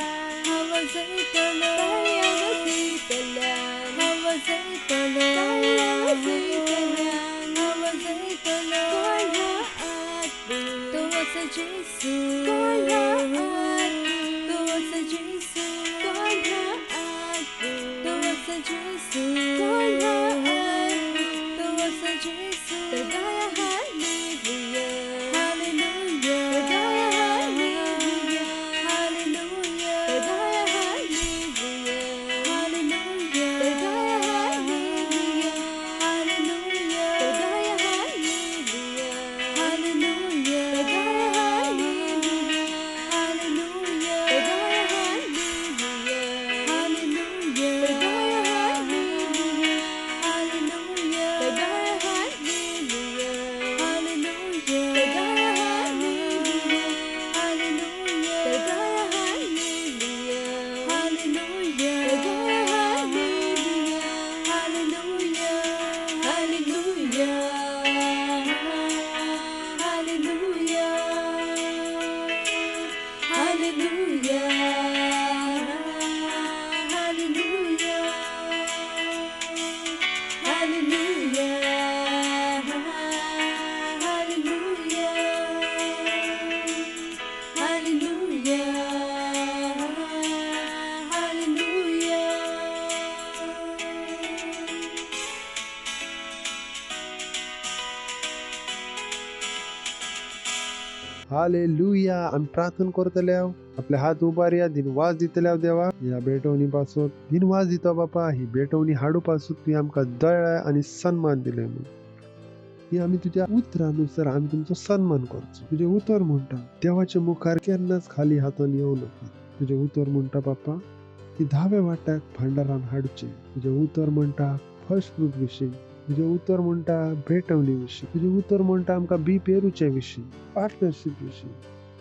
हम वाजयतलो ताळी आवाजयतला हम वाजयतलो ताळी आवाजयतला हम वाजयतलो कोण हा आदमी तो वसा जेसू कोण हा आदमी तो वसा जेसू कोण हा आदमी तो वसा जेसू कोण हा आदमी तो वसा जेसू तर गाया हालेलुया हालेलुया तर गाया हालेलुया हालेलुया तर गाया हालेलुया हालेलुया तर गाया हालेलुया हालेलुया तर गाया हालेलुया हालेलुया तर गाया हालेलुया हालेलुया तर गाया हालेलुया हालेलुया तर गाया हालेलुया हालेलुया तर गाया हालेलुया हालेलुया तर गाया हालेलुया हालेलुया तर गाया हालेलुया हालेलुया तर गाया hallelujah hallelujah hallelujah hallelujah hallelujah hallelujah hallelujah hallelujah hallelujah. आम्ही प्रार्थना करतल्याव आपले हात उबारया. दिनवास दितल्याव देवा या भेटवणी पासून दिनवास दितो बापा. ही भेटवणी हाडू पासून तुवें आमकां दळ्ळाय आणि सन्मान दिले म्हणून ही आम्ही तुझ्या उतरानुसार आम्ही तुमचो सन्मान करचो. तुझे उतर म्हणटा देवाच्या मुखार केन्नाच खाली हातान येऊ नका. तुझे उतर म्हणटा बापा की 10व्या वाट्याक भांडारान हाडचे. तुझे उतर म्हणटा फर्स्ट फ्रूट विशीं. तुझे उतर म्हणटा भेटवणी विशीं. तुझे उतर म्हणटा आमकां बी पेरूचे विशीं, पार्टनरशीप विशीं.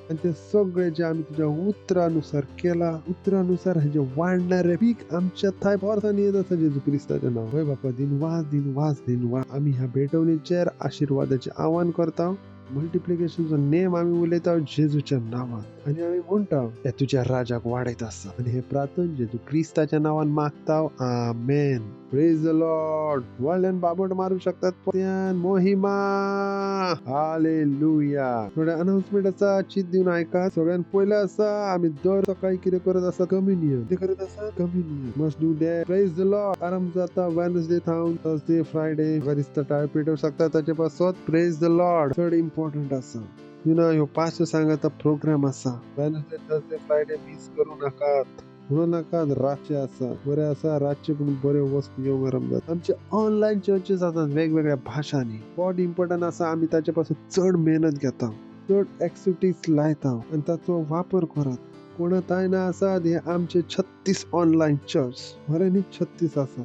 आणि ते सगळे जे आम्ही तुझ्या उतरानुसार केला उतरानुसार हे जे वाढणारे पीक आमच्या थाय परतान येत आसा जेजू क्रिस्ताचे नाव. होय बापा दिनवास दिनवास दिनवास आम्ही ह्या भेटवणीचेर आशीर्वादाचे आव्हान करता. मल्टिप्लिकेशनचो नेम आम्ही उलयता जेजूच्या नावात आणि आम्ही म्हणटा हे तुझ्या राजाक वाडयत आसा आणि हे प्रार्थना जेजू क्रिस्ताच्या नावान मागता. आमेन. Praise the Lord. व्हडल्यान बाबट मारू शकतात. मोहिमा हालेलुया. थोड्या अनाउन्समेंट असा चित देऊन ऐका. सगळ्यात पहिलं असा आम्ही दर सकाळी किती करत असा कम्युनियन. ते करत असा communion. Must do that. Praise the Lord. आराम जाता वेडनेसडे थांबून थर्सडे फ्रायडे घरीच टाळ पेटवू शकता त्याच्यापासून. Praise the Lord. Third important असा ह्यो पाच सांगायचा प्रोग्राम असा. वेडनेसडे थर्सडे फ्रायडे मिस करू नकात. म्हणू नका रातचे असा बरे असा रातचे पण बरे वस्तू येऊन रमतात. आमचे ऑनलाईन चर्चेस असतात वेगवेगळ्या भाषांनी. बहुत इम्पॉर्टंट असा आम्ही त्याच्यापासून चढ मेहनत घेता, चढ ऍक्टिव्हिटीज लायता आणि त्याचा वापर करत. कोणात आहे ना असा हे आमचे 36 ऑनलाईन चर्च बरे नी 36 असतात.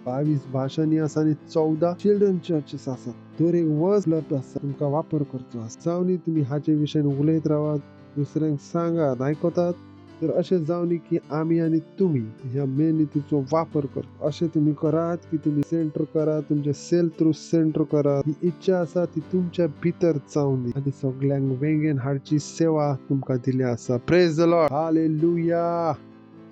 22 भाषांनी असा आणि 14 चिल्ड्रन चर्चेस असतात. दर एक वर्स लत असा तुमका वापर करतो. जाऊन तुम्ही हाचे विषय उलयत राहा, दुसऱ्यांक सांगात, ऐकतात. तर असे जाऊन की आम्ही आणि तुम्ही ह्या मेहनतीचा वापर करतो. असे तुम्ही करात की तुम्ही सेंटर करा, तुमचे सेल थ्रू सेंटर करा. ही इच्छा असा ती तुमच्या भीतर जाऊन आणि सगळ्यांक वेगळ्यान हाडची सेवा तुमका दिली असा. Praise the Lord. हालेलुया.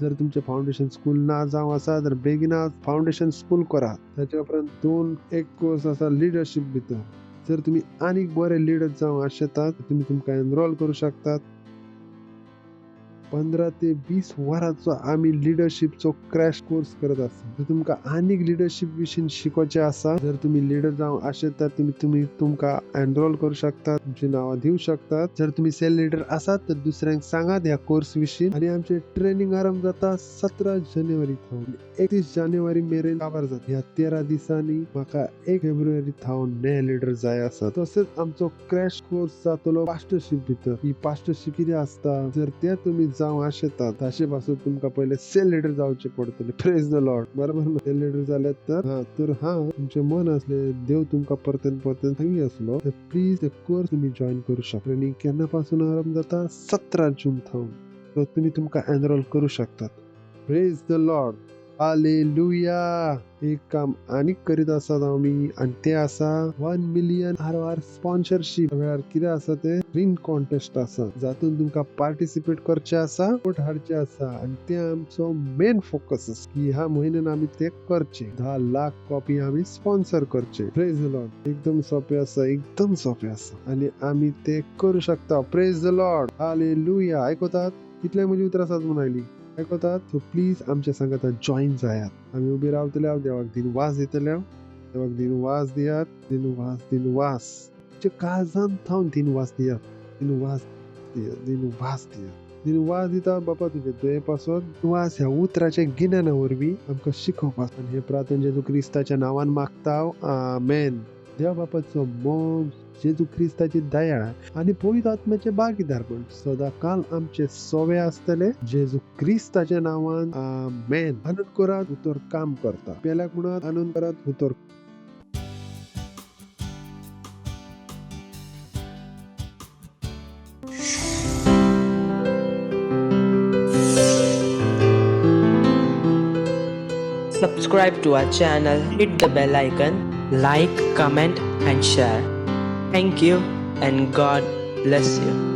जर तुमचे फाउंडेशन स्कूल ना जाऊ असा तर बेगिना फाउंडेशन स्कूल करा. त्याच्यापर्यंत 2-1 कोर्स असा लिडरशिप भितर. जर तुम्ही आणि बरे लीडर जाऊ आशेतात तुम्ही तुमका एनरोल करू शकतात. 15 ते 20 वरांचो आम्ही लिडरशिपचो क्रॅश कोर्स करत असतो. जर तुमका अनेक लिडरशिप विषयी शिकवायचे असा, जर तुम्ही लीडर जाऊ असेल तर तुम्ही तुमका एनरोल करू शकता, तुमची नावं देऊ शकतात. जर तुम्ही सेल लीडर असाल तर दुसऱ्यांक सांगा या कोर्स विषयी. आणि आमचे ट्रेनिंग आरंभ जाता 17 जानेवारी थाऊन 31 जानेवारी मेरेन काबार जात. ह्या 13 दिसांनी म्हाका 1 फेब्रुवारी थाऊन नये लीडर जाय असा. तसेच आमचो क्रॅश कोर्स जातलो पास्टरशिप भितर. ही पास्टरशिप किती असता जर त्या तुम्ही जाऊ आशेतात ताशेपासून तुमका पहिले सेल लीडर जाऊचे पडतले. Praise the Lord. बरोबर ना. सेल लीडर झाले तर तुमचे मन असले देव तुमका परतन सांगी असलो तर प्लीज ते कोर्स तुम्ही जॉईन करू शकता. आणि केन्नापासून आरंभ जाता 17 जून थाऊन. तर तुम्ही तुमका एनरोल करू शकतात. Praise the Lord. हालेलुया. एक काम आणि करीत असतात आम्ही आणि ते असा 1 मिलियन RR स्पॉन्सरशिप. वेळार किती असा ते रिंग कॉन्टेस्ट असा जातून तुमका पार्टिसिपेट करचे असा, वोट हाडचे असा. आणि ते आमचो मेन फोकस असा की ह्या महिन्यात आम्ही ते करचे. 10 लाख कॉपी आम्ही स्पॉन्सर करचे. Praise the Lord. एकदम सोपे असा, एकदम सोपे असा आणि आम्ही ते करू शकता. Praise the Lord. हालेलुया. ऐकतात कितल्या म्हणजे उतर असतात म्हणाली ऐकतात. सो प्लीज आमच्या संगत जॉईन जायात. आम्ही उभी रावतल्या देवाक दिन वास दितल्या. देवाक दिन वास दियात. दिन वास काळजान थांबून दिन वास दियात. दिन वास दिता बापा तुझे तुझेपासून वास ह्या उतराच्या गिन्याना वरवी आमकां शिकवपाक. आणि हे प्रार्थना जेजू क्रिस्ताच्या नावान मागताव. आमेन. देव बापाचो मोग, जेजू ख्रिस्ताची दया आणि पवित्र आत्म्याचे भागीदार पण सदा काल आमचे सोवे असतले. जेजू ख्रिस्ताच्या नावान आमेन. आनंद करात उतर काम करता. पेल्याक म्हणत आनंद करात उतर. Subscribe to our channel, hit the bell icon, like, comment and share. Thank you and God bless you.